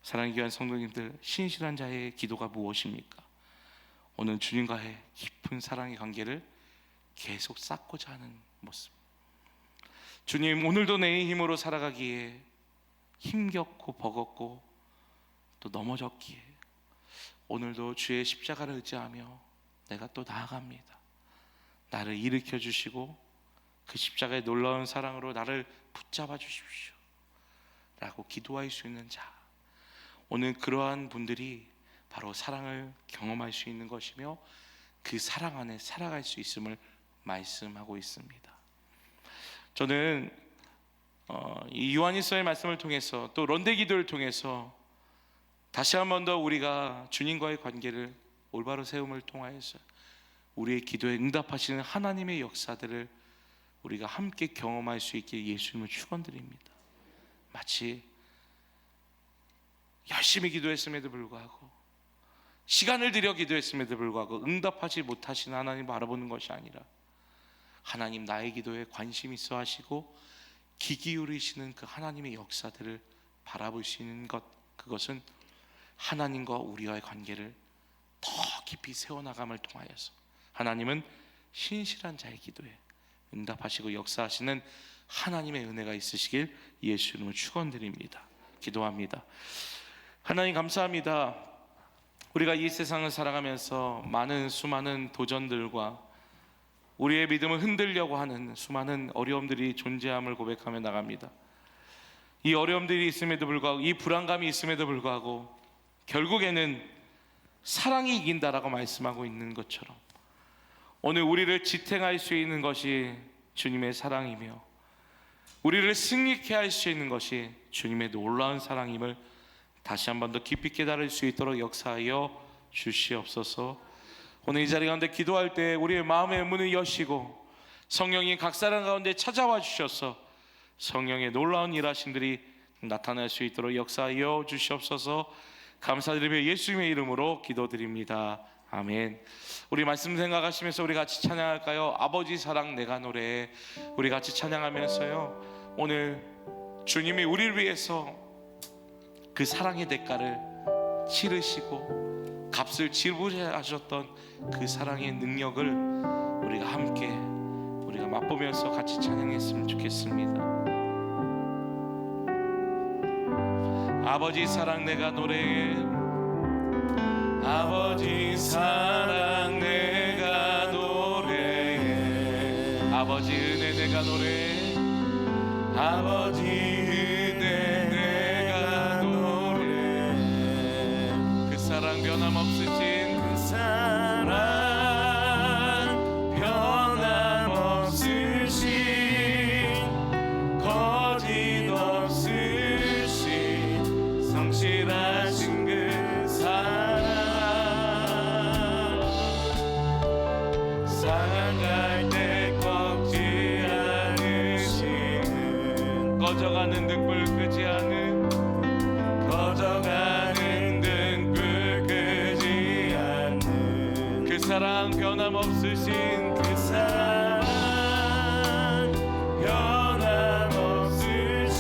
사랑의 귀한 성도님들, 신실한 자의 기도가 무엇입니까? 오늘 주님과의 깊은 사랑의 관계를 계속 쌓고자 하는 모습. 주님, 오늘도 내 힘으로 살아가기에 힘겹고 버겁고 또 넘어졌기에 오늘도 주의 십자가를 의지하며 내가 또 나아갑니다. 나를 일으켜 주시고 그 십자가의 놀라운 사랑으로 나를 붙잡아 주십시오 라고 기도할 수 있는 자, 오늘 그러한 분들이 바로 사랑을 경험할 수 있는 것이며 그 사랑 안에 살아갈 수 있음을 말씀하고 있습니다. 저는 이 요한일서의 말씀을 통해서 또 런데 기도를 통해서 다시 한 번 더 우리가 주님과의 관계를 올바로 세움을 통하여서 우리의 기도에 응답하시는 하나님의 역사들을 우리가 함께 경험할 수 있게 예수님을 축원드립니다. 마치 열심히 기도했음에도 불구하고, 시간을 들여 기도했음에도 불구하고 응답하지 못하시는 하나님 바라보는 것이 아니라, 하나님 나의 기도에 관심 있어 하시고 귀 기울이시는 그 하나님의 역사들을 바라볼 수 있는 것, 그것은 하나님과 우리와의 관계를 더 깊이 세워나감을 통하여서 하나님은 신실한 자의 기도에 응답하시고 역사하시는 하나님의 은혜가 있으시길 예수 이름으로 축원드립니다. 기도합니다. 하나님 감사합니다. 우리가 이 세상을 살아가면서 수많은 도전들과 우리의 믿음을 흔들려고 하는 수많은 어려움들이 존재함을 고백하며 나갑니다. 이 어려움들이 있음에도 불구하고, 이 불안감이 있음에도 불구하고 결국에는 사랑이 이긴다라고 말씀하고 있는 것처럼 오늘 우리를 지탱할 수 있는 것이 주님의 사랑이며 우리를 승리케 할 수 있는 것이 주님의 놀라운 사랑임을 다시 한 번 더 깊이 깨달을 수 있도록 역사하여 주시옵소서. 오늘 이 자리 가운데 기도할 때 우리의 마음의 문을 여시고 성령이 각 사람 가운데 찾아와 주셔서 성령의 놀라운 일하심들이 나타날 수 있도록 역사하여 주시옵소서. 감사드리며 예수님의 이름으로 기도드립니다. 아멘. 우리 말씀 생각하시면서 우리 같이 찬양할까요? 아버지 사랑 내가 노래해. 우리 같이 찬양하면서요, 오늘 주님이 우리를 위해서 그 사랑의 대가를 치르시고 값을 지불하셨던 그 사랑의 능력을 우리가 함께 우리가 맛보면서 같이 찬양했으면 좋겠습니다. 아버지 사랑 내가 노래해. 아버지 사랑 내가 노래해. 아버지 은혜 내가 노래해. 아버지 은혜 내가 노래 그 사랑 변함없으신 그 사랑 변함없으신 거짓 없으신 성실하신 그 사랑 상할 때 꺾지 않으시는 꺼져가는 등불 끄지 않은 꺼져가는 등불 끄지 않는 그 사랑 변함없으신 그 사랑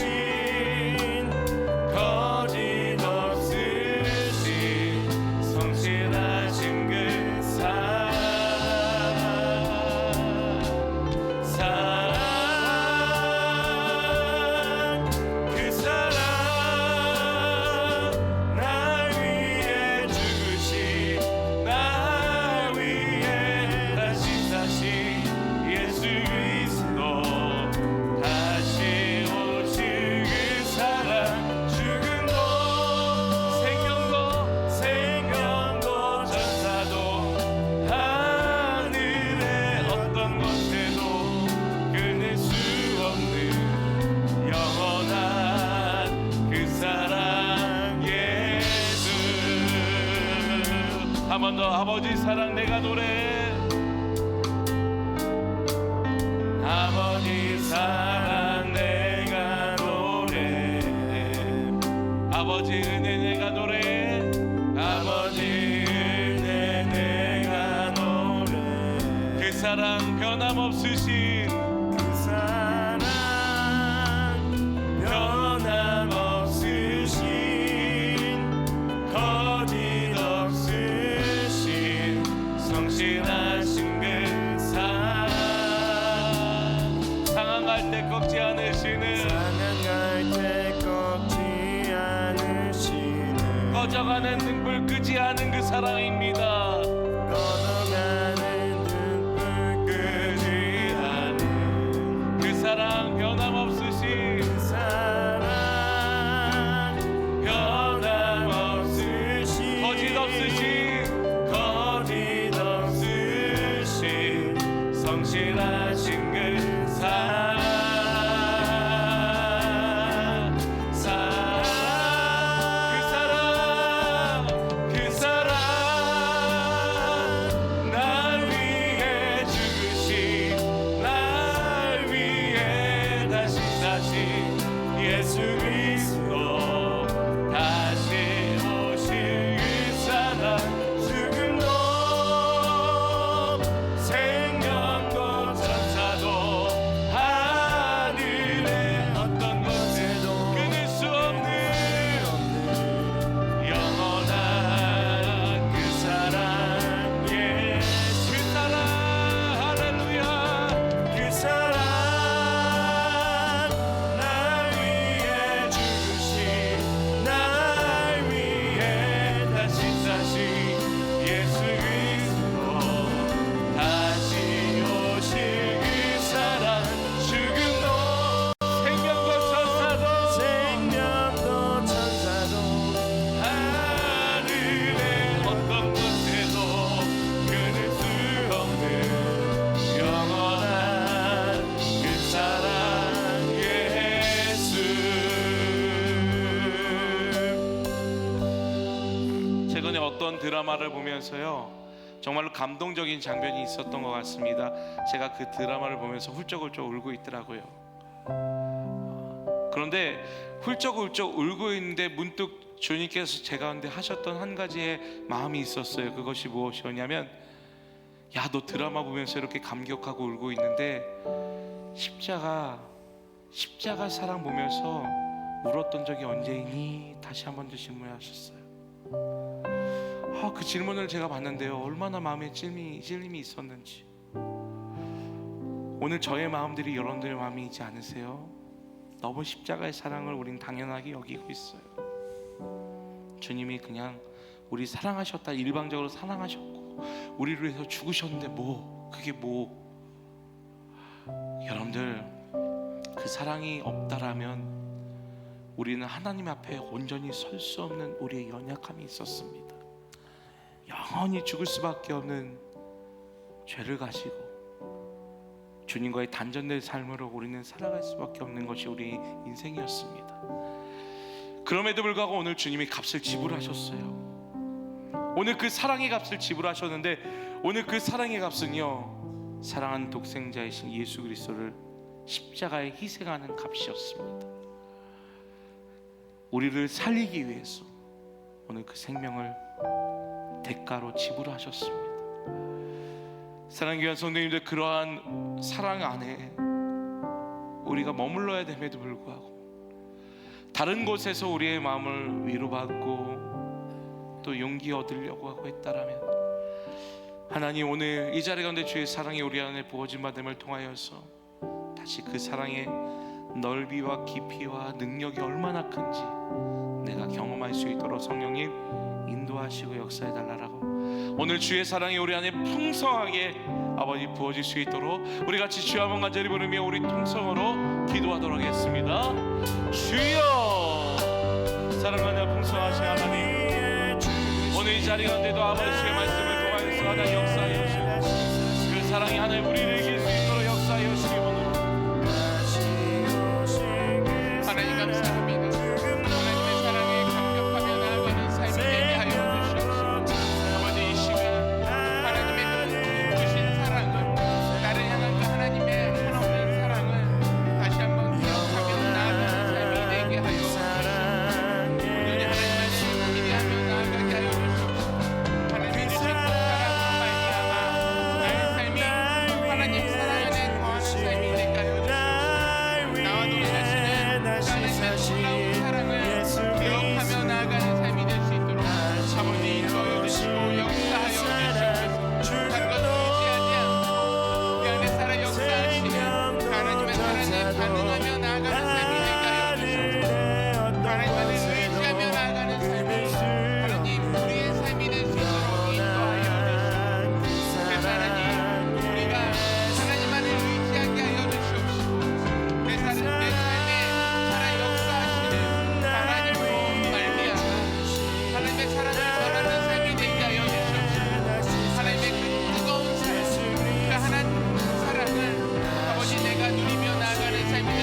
변함없으신 거짓 없으신 성실하신 그 사랑 그 사랑 날 위해 죽으신 날 위해 다시 예수 그리스도 다시 오실 그 사랑 죽음도 생명도 전사도 하늘의 어떤 것에도 끊을 수 없는 영원한 그 사랑 예수 한 번 더 아버지 사랑 내가 노래해 아버지 사랑 내가 노래해 아버지 은혜 내가 노래해 아버지 은혜 내가 노래해 그 사랑 변함없으신 그 사랑 변함없으신 거짓 없으신 성실하신 그 사랑 상한갈 때 꺾지 않으시는 꺼져가는 등불 끄지 않은 그 사랑입니다 꺼져가는 등불 끄지 않은 그 사랑 변함없으신 그 사랑 변함없으신 거짓 없으신 성실하신 그 사랑 그 사랑 날 위해 죽으신 날 위해 다시 예수 그리스도 다시 오실 그 사랑 죽음도 생명도 전사도 하늘의 어떤 것에도 끊을 수 없는 영원한 그 사랑 예수 그 사랑 할렐루야 그 사랑 날 위해 죽으신 날 위해 다시 예수 그리스도 다시 오실 그 사랑 죽음도 생명도 천사도 하늘의 어떤 곳에도 끊을 수 없는 영원한 그 사랑 예수 최근에 어떤 드라마를 보면서요 정말로 감동적인 장면이 있었던 것 같습니다. 제가 그 드라마를 보면서 훌쩍훌쩍 울고 있더라고요. 그런데 훌쩍훌쩍 울고 있는데 문득 주님께서 제 가운데 하셨던 한 가지의 마음이 있었어요. 그것이 무엇이었냐면 야, 너 드라마 보면서 이렇게 감격하고 울고 있는데 십자가 사랑 보면서 울었던 적이 언제이니? 다시 한 번 더 질문하셨어요. 그 질문을 제가 봤는데요 얼마나 마음에 찔림이 있었는지 오늘 저의 마음들이 여러분들의 마음이지 않으세요? 너무 십자가의 사랑을 우린 당연하게 여기고 있어요. 주님이 그냥 우리 사랑하셨다 일방적으로 사랑하셨고 우리를 위해서 죽으셨는데 그게 여러분들 그 사랑이 없다라면 우리는 하나님 앞에 온전히 설 수 없는 우리의 연약함이 있었습니다. 영원히 죽을 수밖에 없는 죄를 가지고 주님과의 단절된 삶으로 우리는 살아갈 수밖에 없는 것이 우리 인생이었습니다. 그럼에도 불구하고 오늘 주님이 값을 지불하셨어요. 오늘 그 사랑의 값을 지불하셨는데, 오늘 그 사랑의 값은요, 사랑하는 독생자이신 예수 그리스도를 십자가에 희생하는 값이었습니다. 우리를 살리기 위해서 오늘 그 생명을 대가로 지불하셨습니다. 사랑하는 귀한 성도님들, 그러한 사랑 안에 우리가 머물러야 됨에도 불구하고 다른 곳에서 우리의 마음을 위로받고 또 용기 얻으려고 하고 했다라면, 하나님 오늘 이 자리 가운데 주의 사랑이 우리 안에 부어진 받음을 통하여서 다시 그 사랑의 넓이와 깊이와 능력이 얼마나 큰지 내가 경험할 수 있도록 성령님 인도하시고 역사해 달라라고, 오늘 주의 사랑이 우리 안에 풍성하게 아버지 부어질 수 있도록 우리 같이 주여 한번 간절히 부르며 우리 통성으로 기도하도록 하겠습니다. 주여, 사랑하는 풍성하신 하나님, 오늘 이 자리 가운데도 아버지 주의 말씀을 통하여서 하나님 역사하여 주시고 그 사랑이 하나님 우리를 이길 수 있도록 역사하여 주시기 원합니다. 하나님 감사합니다. 하나님의 사랑에 감격하며 나아가는 삶이 되게 하여 주시옵소서. 아버지 이 시간 하나님의 그 크신 사랑을, 나를 향한 그 하나님의 한없는 사랑을 다시 한번 기억하며 나아가는 삶이 되게 하여 주시옵소서. 온전히 하나님을 기대하며 나아가게 하여 주시옵소서. 하나님의 주신 그 사랑으로 말미암아 나의 삶이 하나님 사랑 안에 거하는 삶이 되게 하여 주시옵소서. 나와 우리 자신은 하나님의 놀라운 사랑을 기억하며 나아가는 삶이 될 수 있도록 아버지 인도하여 주시고 역사하여 주시옵소서. 다른 것을 의지하지 않고 그 안에 살아 역사하시는 하나님의 사랑에 반응하며 나아가는 삶이 되게 하여 주시옵소서. 하나님만을 의지하며 나아가는 삶이 하나님 우리의 삶이 될 수 있도록 인도하여 주시옵소서. 그래서 하나님 우리가 하나님만을 의지하게 하여 주시옵소서. 내 삶에 살아 역사하시는 하나님으로 말미암아 하나님의 사랑을 전하는 삶이 되게 하여 주시옵소서. 하나님의 그 뜨거운 사랑, 그 하나님 사랑을 아버지 내가 누리며 나아가는 삶이 될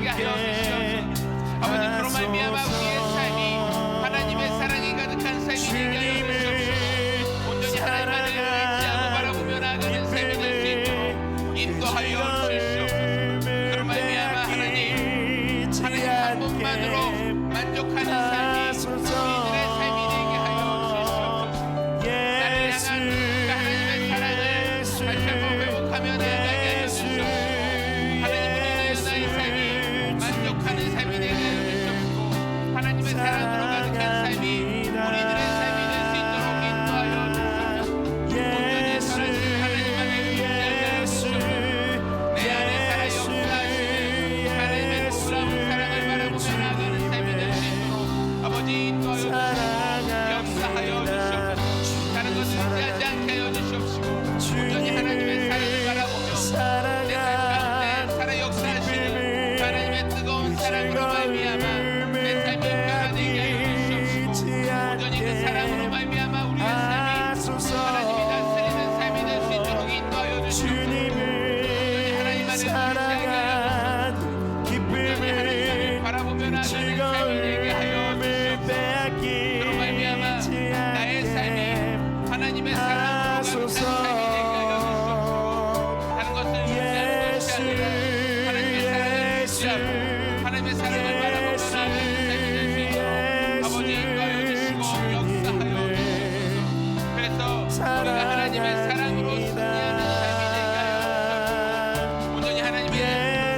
되게 하여 주시옵소서. 아버지 그로 말미암아 우리의 삶이 하나님의 사랑이 가득한 삶이 되게 하여 주시옵소서. 온전히 하나님만을 의지하고 바라보며 나아가는 삶이 될 수 있도록 인도하여 주시옵소서. 그로 말미암아 하나님 한 분만으로 만족하는 삶이 우리들의 삶이 되게 하여 주시옵소서. 나를 향한 그 하나님의 사랑을 다시 한번 회복하며 나아가게 하여 주시옵소서. 하나님을 인하여 나의 삶이 만족하는 삶이 되게 하여 주시옵소서. 하나님의 사랑으로 가득한 삶이 우리들의 삶이 될 수 있도록 인도하여 주시옵소서. 온전히 살아주신 하나님만을 의지하게 하여 주시옵소서. 내 안에 살아 역사하시는 하나님의 놀라운 사랑을 바라보며 나아가는 삶이 될 수 있도록 아버지 인도하여 주시옵소서. 역사하여 주시옵소서. 다른 것을 의지하지 않게 하여 주시옵시고 온전히 하나님의 사랑을 바라보며 내 삶 가운데 살아 역사하시는 하나님의 뜨거운 사랑으로 말미암아 내 삶이 변화되게 하여 주시옵시고 온전히 그 사랑으로 말미암아 우리의 삶이 하나님이 다스리는 삶이 될 수 있도록 인도하여 주시옵소서. 온전히 하나님만을 의지하게 하여 주시옵소서. 온전히 하나님만을 바라보며 나아가는 삶이 되게 하여 주시옵소서. 그로 말미암아 나의 삶이 하나님의 사랑으로 가득한 삶이 되게 하여 주시옵소서. 다른 것을 의지하는 것이 아니라 하나님의 사랑을 의지하고 하나님의 사랑을 바라보며 나아가는 삶이 될 수 있도록 아버지 인도하여 주시고 역사하여 주시옵소서. 그래서 우리가 하나님의 사랑으로 승리하는 삶이 되게 하여 주시옵소서. 온전히 하나님의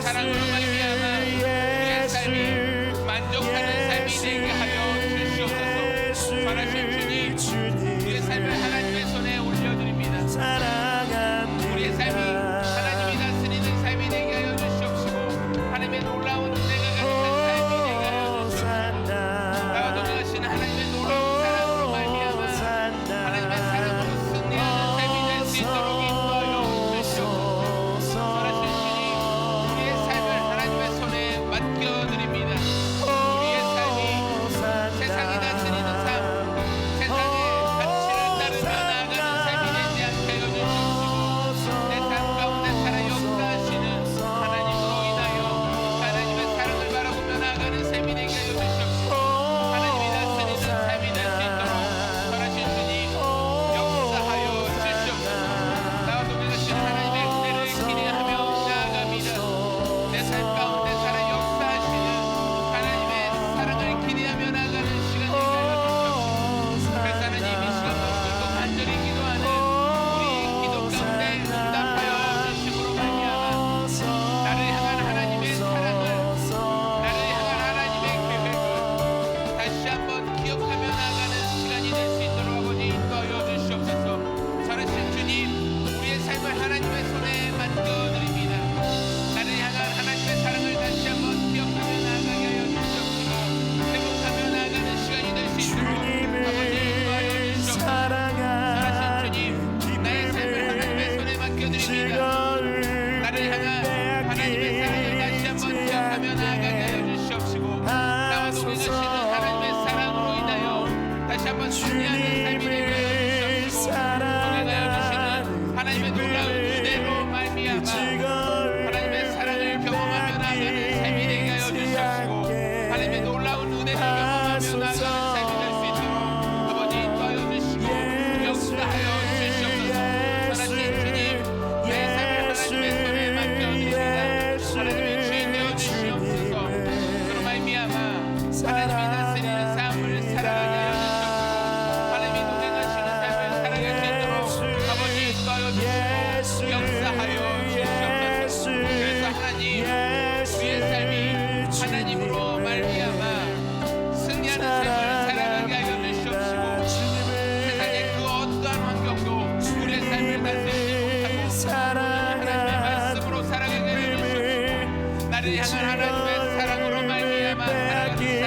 사랑으로 말미암아 우리의 삶이 만족하는 삶이 되게 하여 주시옵소서. 선하신 주님 우리의 삶을 하나님의 손에 올려드립니다. 우리의 삶이 하나님이 다스리는 삶이 되게 하여 주시옵시고 하나님의 놀라운 은혜가 가득한 삶이 되게 하여 주시옵소서. 나와 동행하시는 하나님의 놀라운 사랑으로 말미암아 하나님의 사랑으로 승리하는 삶이 될 수 있도록 인도하여 주시옵소서. 선하신 주님 우리의 삶을 하나님의 손에 맡겨드립니다. 우리의 삶이 세상이 다스리는 삶 세상의 가치를 따르며 나아가는 삶이 되지 않게 하여 주시옵시고 내 삶 가운데 살아 역사하시는 하나님으로 인하여 하나님의 사랑을 바라보며 나아가는 삶이 되게 하여 주시옵시고 하나님이 다스리는 삶이 될 수 있도록 선하신 주님 역사하여 주시옵소서. 나와 동행하시는 하나님의 은혜를 기대하며 나아갑니다. 내 삶 가운데 살아 역사하시는 하나님의 사랑을 기대하며 나아가는 시간 되게 하여 주시옵소서. 그래서 하나님 이 시간도 또 간절히 기도하는 우리 기도 가운데 응답하여 주심으로 말미암아 나를 향한 하나님의 사랑을 나를 향한 하나님의 계획을 다시 한번 기억하며 나아가는 시간이 될 수 있도록 아버지 인도하여 주시옵소서. 선하신 주님 우리의 삶을 하나님의 손에 맡겨드립니다. 나를 향한 하나님의 사랑을 다시 한번 기억하며 나아가게 하여 주시옵시고 회복하며 나아가는 시간이 될 수 있도록 아버지 인도하여 주시옵소서. 선하신 주님 나의 삶을 하나님의 손에 맡겨드립니다. 나를 향한 하나님의 사랑을 다시 한번 기억하며 나아가게 하여 주시옵시고 나와 동행하시는 하나님의 사랑으로 인하여 다시 한번 승리하는 삶이 되게 하여 주시옵시고 동행하여 주시는 하나님의 놀라운 은혜로 말미암아 하나님의 사랑을 경험하며 나아가는 삶이 되게 하여 주시옵시고 하나님의 놀라운 은혜를 경험하며 나아가는 삶이 될 수 있도록 아버지 인도하여 주시고 역사하여 주시옵소서. 선하신 주님 내 삶을 하나님의 손에 맡겨드립니다. 하나님의 주인 되어 주시옵소서. 그로 말미암아 하나님이 다스리는 삶을 살아가게 하여 주시옵소서. 하나님이 동행하시는 삶을 살아갈 수 있도록 아버지 인도하여 주시고 역사하여 주시옵소서. 그래서 하나님 우리의 삶이 하나님으로 말미암아 승리하는 삶을 살아가게 하여 주시옵시고 세상의 그 어떠한 환경도 우리의 삶을 다스리지 못하고 하나님의 말씀으로 살아가게 하여 주시옵시고 나를 향한 하나님의 사랑으로 말미암아 살아가는 삶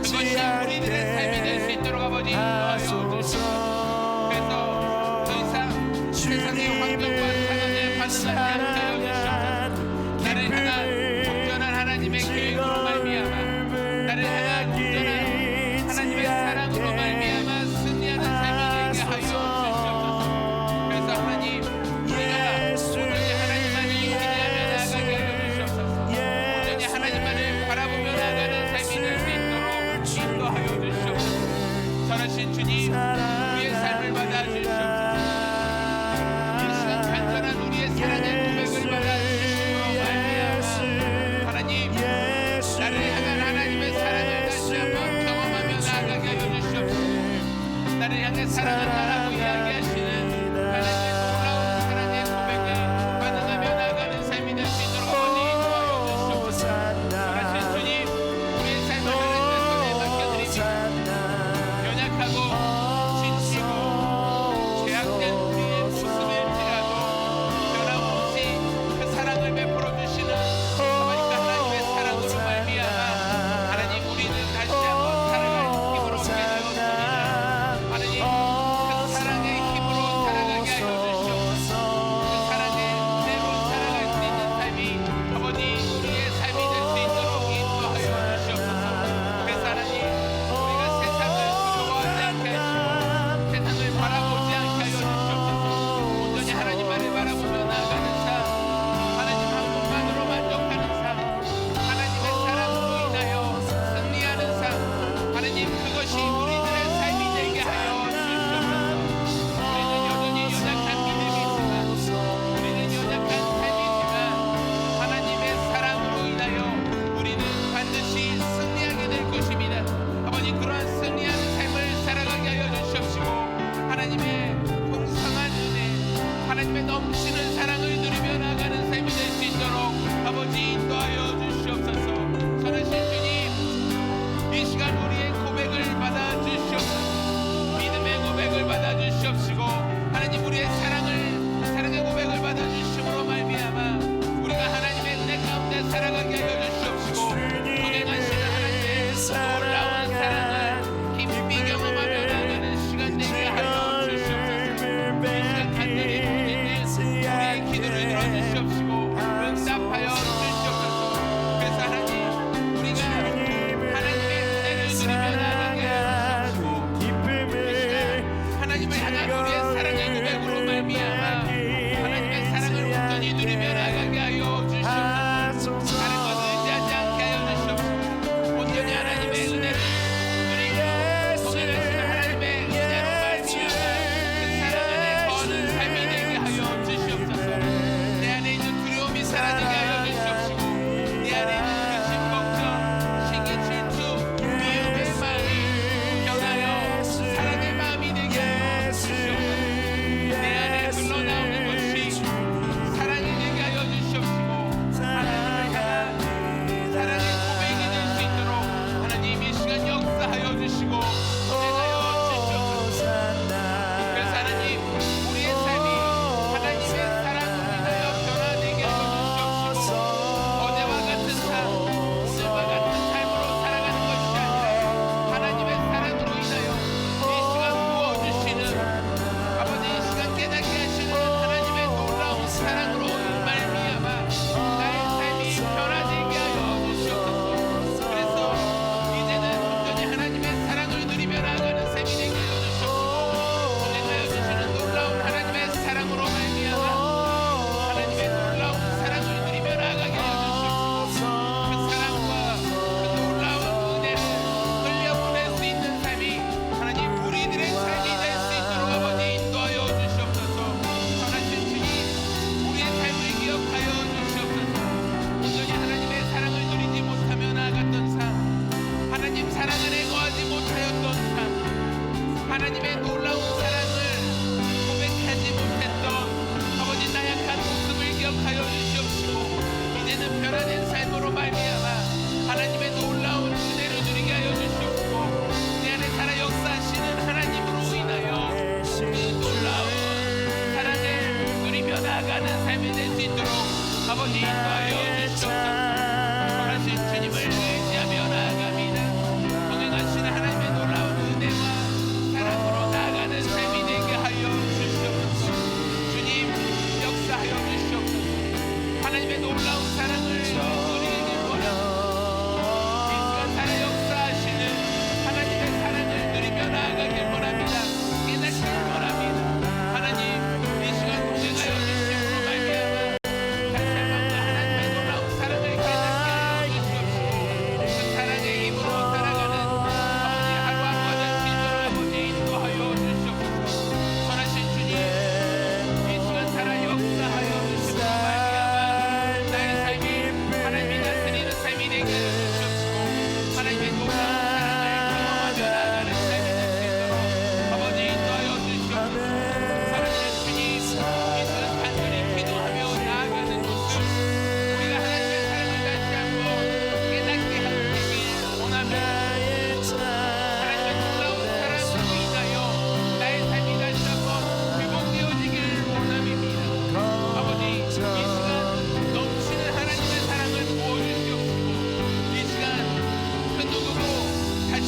그것이 우리들의 삶이 될 수 있도록 아버지 인도하여 주시옵소서. 그래서 더 이상 세상의 환경과 상황에 반응하지 않게 하여 주시옵소서. 나를 향한 온전한 하나님의 계획으로 말미암아 나를 향한 온전한 하나님의 사랑으로 말미암아 승리하는 삶이 되게 하여 주시옵소서. 그래서 하나님 우리가 온전히 하나님만을 기대하며 나아가게 하여 주시옵소서. 온전히 하나님 우리의 삶을 받아주시옵소서. 이 시간 간절한 우리의 사랑의 고백을 받아주시므로 말미암아 하나님, 나를 향한 하나님의 사랑을 다시 한번 경험하며 나아가게 하여 주시옵소서. 나를 향해 사랑한다라고 이야기하시는 하나님의 놀라운 사랑의 고백에 반응하며 나아가는 삶이 될 수 있도록 어머니 인도하여 주시옵소서. 하신 주님, 우리의 삶을 하나님의 손에 맡겨드립니다. 연약하고 지치고 제약된 우리의 모습일지라도 변함없이 그 사랑을 베풀어 주시는 하나님의 사랑으로 말미암아 하나님, 우리는 다시 한번 살아갈 힘으로 되었습니다. 하나님, 그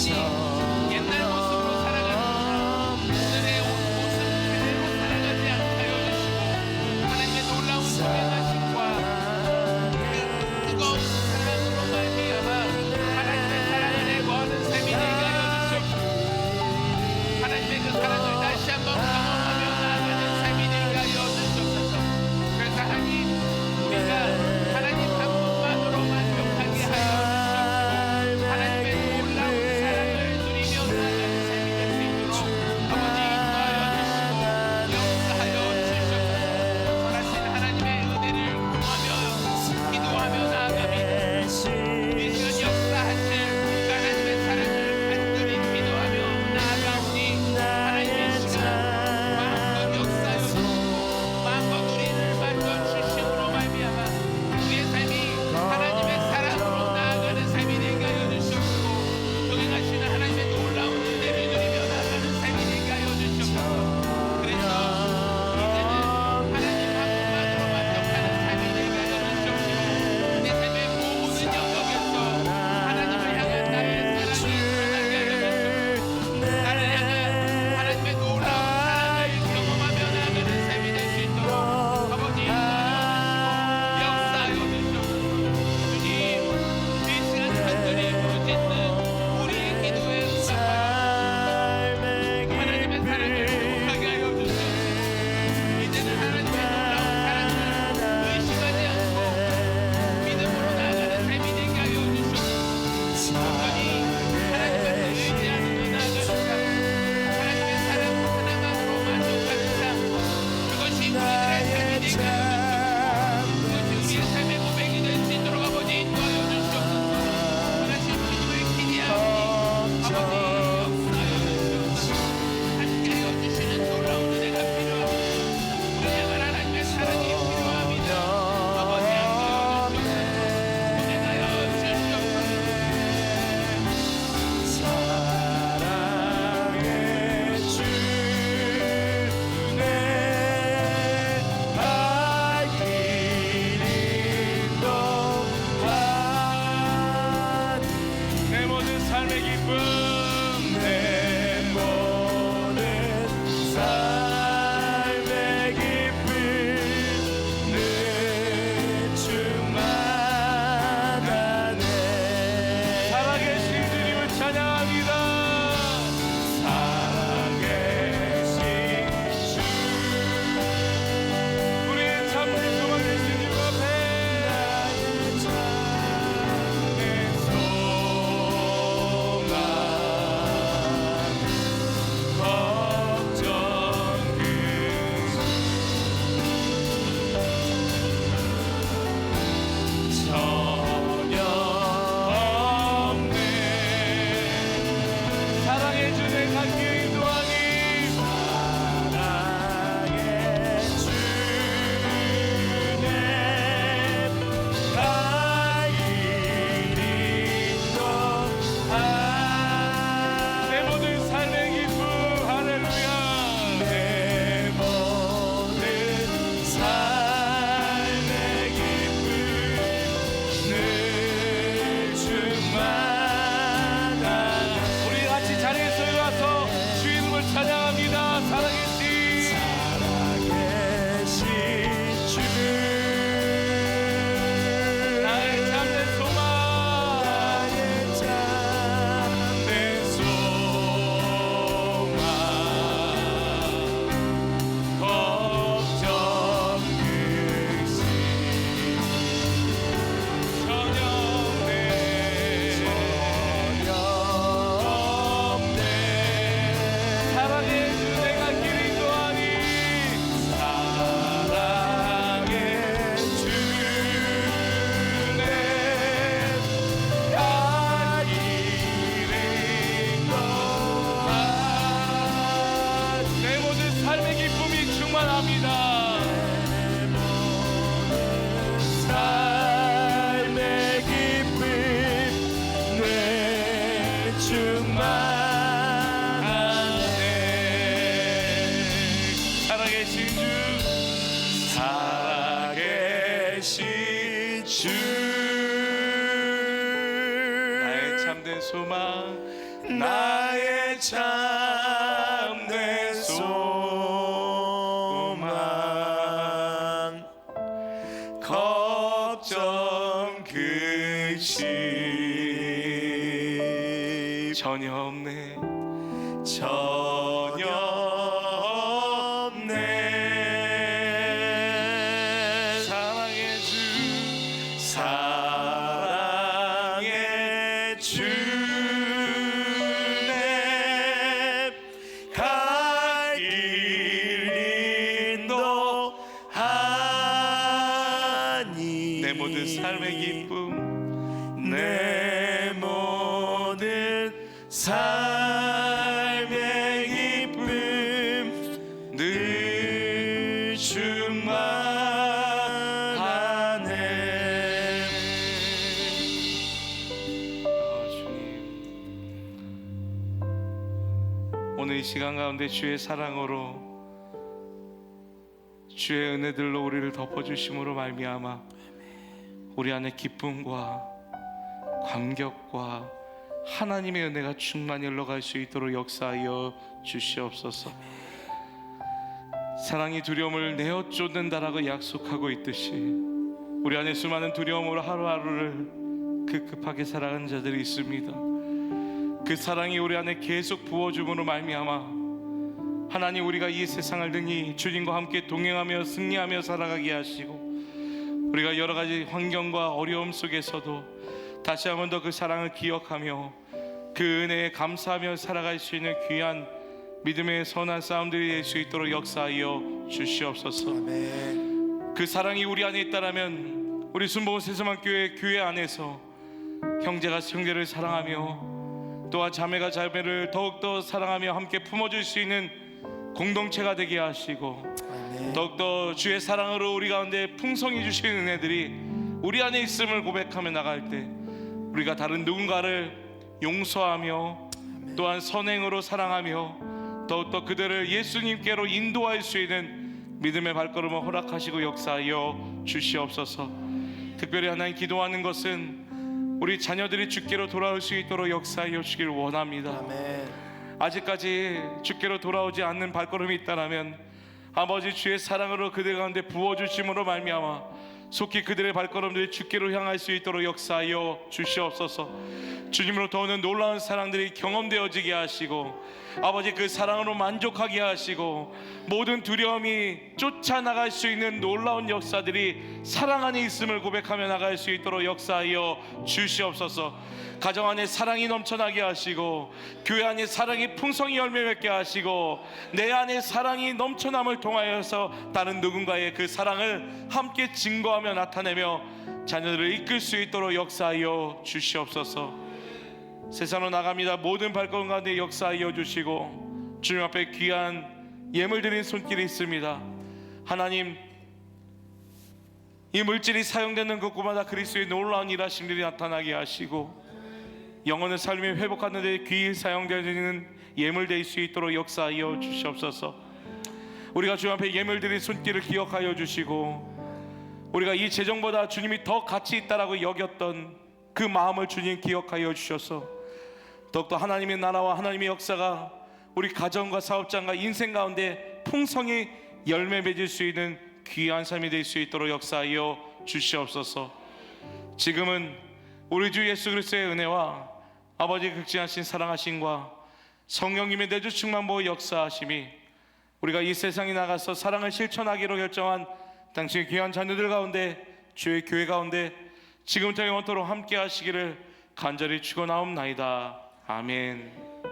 다시 옛날 모습으로 살아가는 오늘의 온 모습 그대로 살아가지 않게 하여 주시고 하나님의 놀라운 선행하심과 그 뜨거운 사랑으로 말미암아 하나님의 사랑 안에 거하는 삶이 되게 하여 주시옵소서. 하나님의 그 사랑을 다시 한번 경험하며 나아가는 삶이 되게 하여 주시옵소서. 그래서 하나님 우리가 하나님 한 분만으로 만족하게 하여 주시옵시고 하나님의 놀라운 사랑을 누리며 나아가는 삶이 될 수 있도록 아버지 인도하여 주시고 역사하여 주시옵소서. 선하신 하나님의 은혜를 구하며 기도하며 나아가며 이 시간 역사하실 하나님의 사랑을 간절히 기도하며 나아가오니 하나님의 시간 마음껏 역사하여 주시고 마음껏 우리를 만져주심으로 말미암아 우리의 삶이 하나님의 사랑으로 나아가는 삶이 되게 하여 주시옵시고 동행하시는 하나님의 놀라운 은혜를 누리며 나아가는 삶이 되게 하여 주시옵소서. 그래서 이제는 하나님 한 분만으로 만족하는 삶이 되게 하여 주시옵시고 내 삶의 모든 영역에서 하나님을 향한 나의 사랑이 드러나게 하여 주시옵시고 나를 향한 하나님의 놀라운 사랑을 경험하며 나아가는 삶이 될 수 있도록 아버지 인도하여 주시고 역사하여 주시옵소서. 주님 이 시간 간절히 부르짖는 우리의 기도에 응답하여 하나님의 사랑을 행복하게 하여 주시옵소서. 이제는 하나님의 놀라운 사랑을 의심하지 않고 믿음으로 나아가는 삶이 되게 하여 주시옵소서. 온전히 하나님을 의지하는 나아가는 삶 하나님의 사랑 하나만으로 만족하는 삶 그것이 우리들의 삶이 되게 하여 주시옵소서. 그것이 우리의 삶의 고백이 될 수 있도록 아버지 인도하여 주시옵소서. 하나님 기도의 기대하오니 아버지 역사하여 주시옵소서. 함께하여 주시는 놀라운 은혜가 필요합니다. 우리 향한 하나님의 사랑이 필요합니다. 아버지 함께하여 주시옵소서. 은혜하여 주시옵소서. 내 모든 삶의 기쁨 내 모든 삶의 기쁨 늘 충만하네. 살아계신 주님을 찬양합니다. 살아계신 주 우리의 참된 소망 되신 주 앞에 나의 참된 소망 걱정 전혀 없네. 사랑의 주내 갓길 인도하니 사랑의 주내 갓길 인도하니 내 모든 삶의 기쁨 할렐루야 내 모든 삶의 기쁨 늘 충만하네. 우리 같이 자리에 서 일어나서 주 이름을 찬양합니다. 살아계신 주 나의 참된 소망 나의 참된 소망 걱정 근심 전혀 없네. 사랑의 주 내가 길 인도하니 사랑의 주내 갓길 인도하니 내 모든 삶의 기쁨이 충만합니다. 삶의 기쁨 내 충만하네. 살아계신 주 살아계신 주 나의 참된 참된 소망, 나의 참된 소망, 걱정 근심 전혀 없네. 전혀 없네. 사랑의 주, 사랑의 주네 갈 길 인도하니 내 모든 삶의 기쁨, 내 모든 삶의 기쁨 늘 충만하네. 주님, 오늘 이 시간 가운데 주의 사랑으로, 주의 은혜들로 우리를 덮어주심으로 말미암아 우리 안에 기쁨과 감격과 하나님의 은혜가 충만히 흘러갈 수 있도록 역사하여 주시옵소서. 사랑이 두려움을 내어 쫓는다라고 약속하고 있듯이 우리 안에 수많은 두려움으로 하루하루를 급급하게 살아가는 자들이 있습니다. 그 사랑이 우리 안에 계속 부어줌으로 말미암아 하나님, 우리가 이 세상을 등이 주님과 함께 동행하며 승리하며 살아가게 하시고, 우리가 여러 가지 환경과 어려움 속에서도 다시 한 번 더 그 사랑을 기억하며 그 은혜에 감사하며 살아갈 수 있는 귀한 믿음의 선한 싸움들이 될 수 있도록 역사하여 주시옵소서. 그 사랑이 우리 안에 있다라면 우리 순복음 세서만교회 교회 안에서 형제가 형제를 사랑하며 또한 자매가 자매를 더욱더 사랑하며 함께 품어줄 수 있는 공동체가 되게 하시고, 더욱더 주의 사랑으로 우리 가운데 풍성히 주시는 은혜들이 우리 안에 있음을 고백하며 나갈 때 우리가 다른 누군가를 용서하며 또한 선행으로 사랑하며 더욱더 그들을 예수님께로 인도할 수 있는 믿음의 발걸음을 허락하시고 역사하여 주시옵소서. 특별히 하나님 기도하는 것은 우리 자녀들이 주께로 돌아올 수 있도록 역사하여 주길 원합니다. 아직까지 주께로 돌아오지 않는 발걸음이 있다면 아버지 주의 사랑으로 그들 가운데 부어주심으로 말미암아 속히 그들의 발걸음들이 주께로 향할 수 있도록 역사하여 주시옵소서. 주님으로부터 오는 놀라운 사랑들이 경험되어지게 하시고 아버지 그 사랑으로 만족하게 하시고 모든 두려움이 쫓아나갈 수 있는 놀라운 역사들이 사랑 안에 있음을 고백하며 나갈 수 있도록 역사하여 주시옵소서. 가정 안에 사랑이 넘쳐나게 하시고 교회 안에 사랑이 풍성히 열매 맺게 하시고 내 안에 사랑이 넘쳐남을 통하여서 다른 누군가의 그 사랑을 함께 증거하며 나타내며 자녀들을 이끌 수 있도록 역사하여 주시옵소서. 세상으로 나갑니다. 모든 발걸음 가운데 역사하여 주시고 주님 앞에 귀한 예물 드린 손길이 있습니다. 하나님, 이 물질이 사용되는 곳마다 그리스도의 놀라운 일하심들이 나타나게 하시고 영혼의 삶이 회복하는 데 귀히 사용되는 예물 될 수 있도록 역사하여 주시옵소서. 우리가 주님 앞에 예물 드린 손길을 기억하여 주시고 우리가 이 재정보다 주님이 더 가치 있다라고 여겼던 그 마음을 주님 기억하여 주셔서 더욱더 하나님의 나라와 하나님의 역사가 우리 가정과 사업장과 인생 가운데 풍성히 열매 맺을 수 있는 귀한 삶이 될 수 있도록 역사하여 주시옵소서. 지금은 우리 주 예수 그리스도의 은혜와 아버지의 극진하신 사랑하심과 성령님의 내주 충만 보호 역사하심이 우리가 이 세상에 나가서 사랑을 실천하기로 결정한 당신의 귀한 자녀들 가운데 주의 교회 가운데 지금부터 영원토록 함께 하시기를 간절히 축원하옵나이다. 아멘.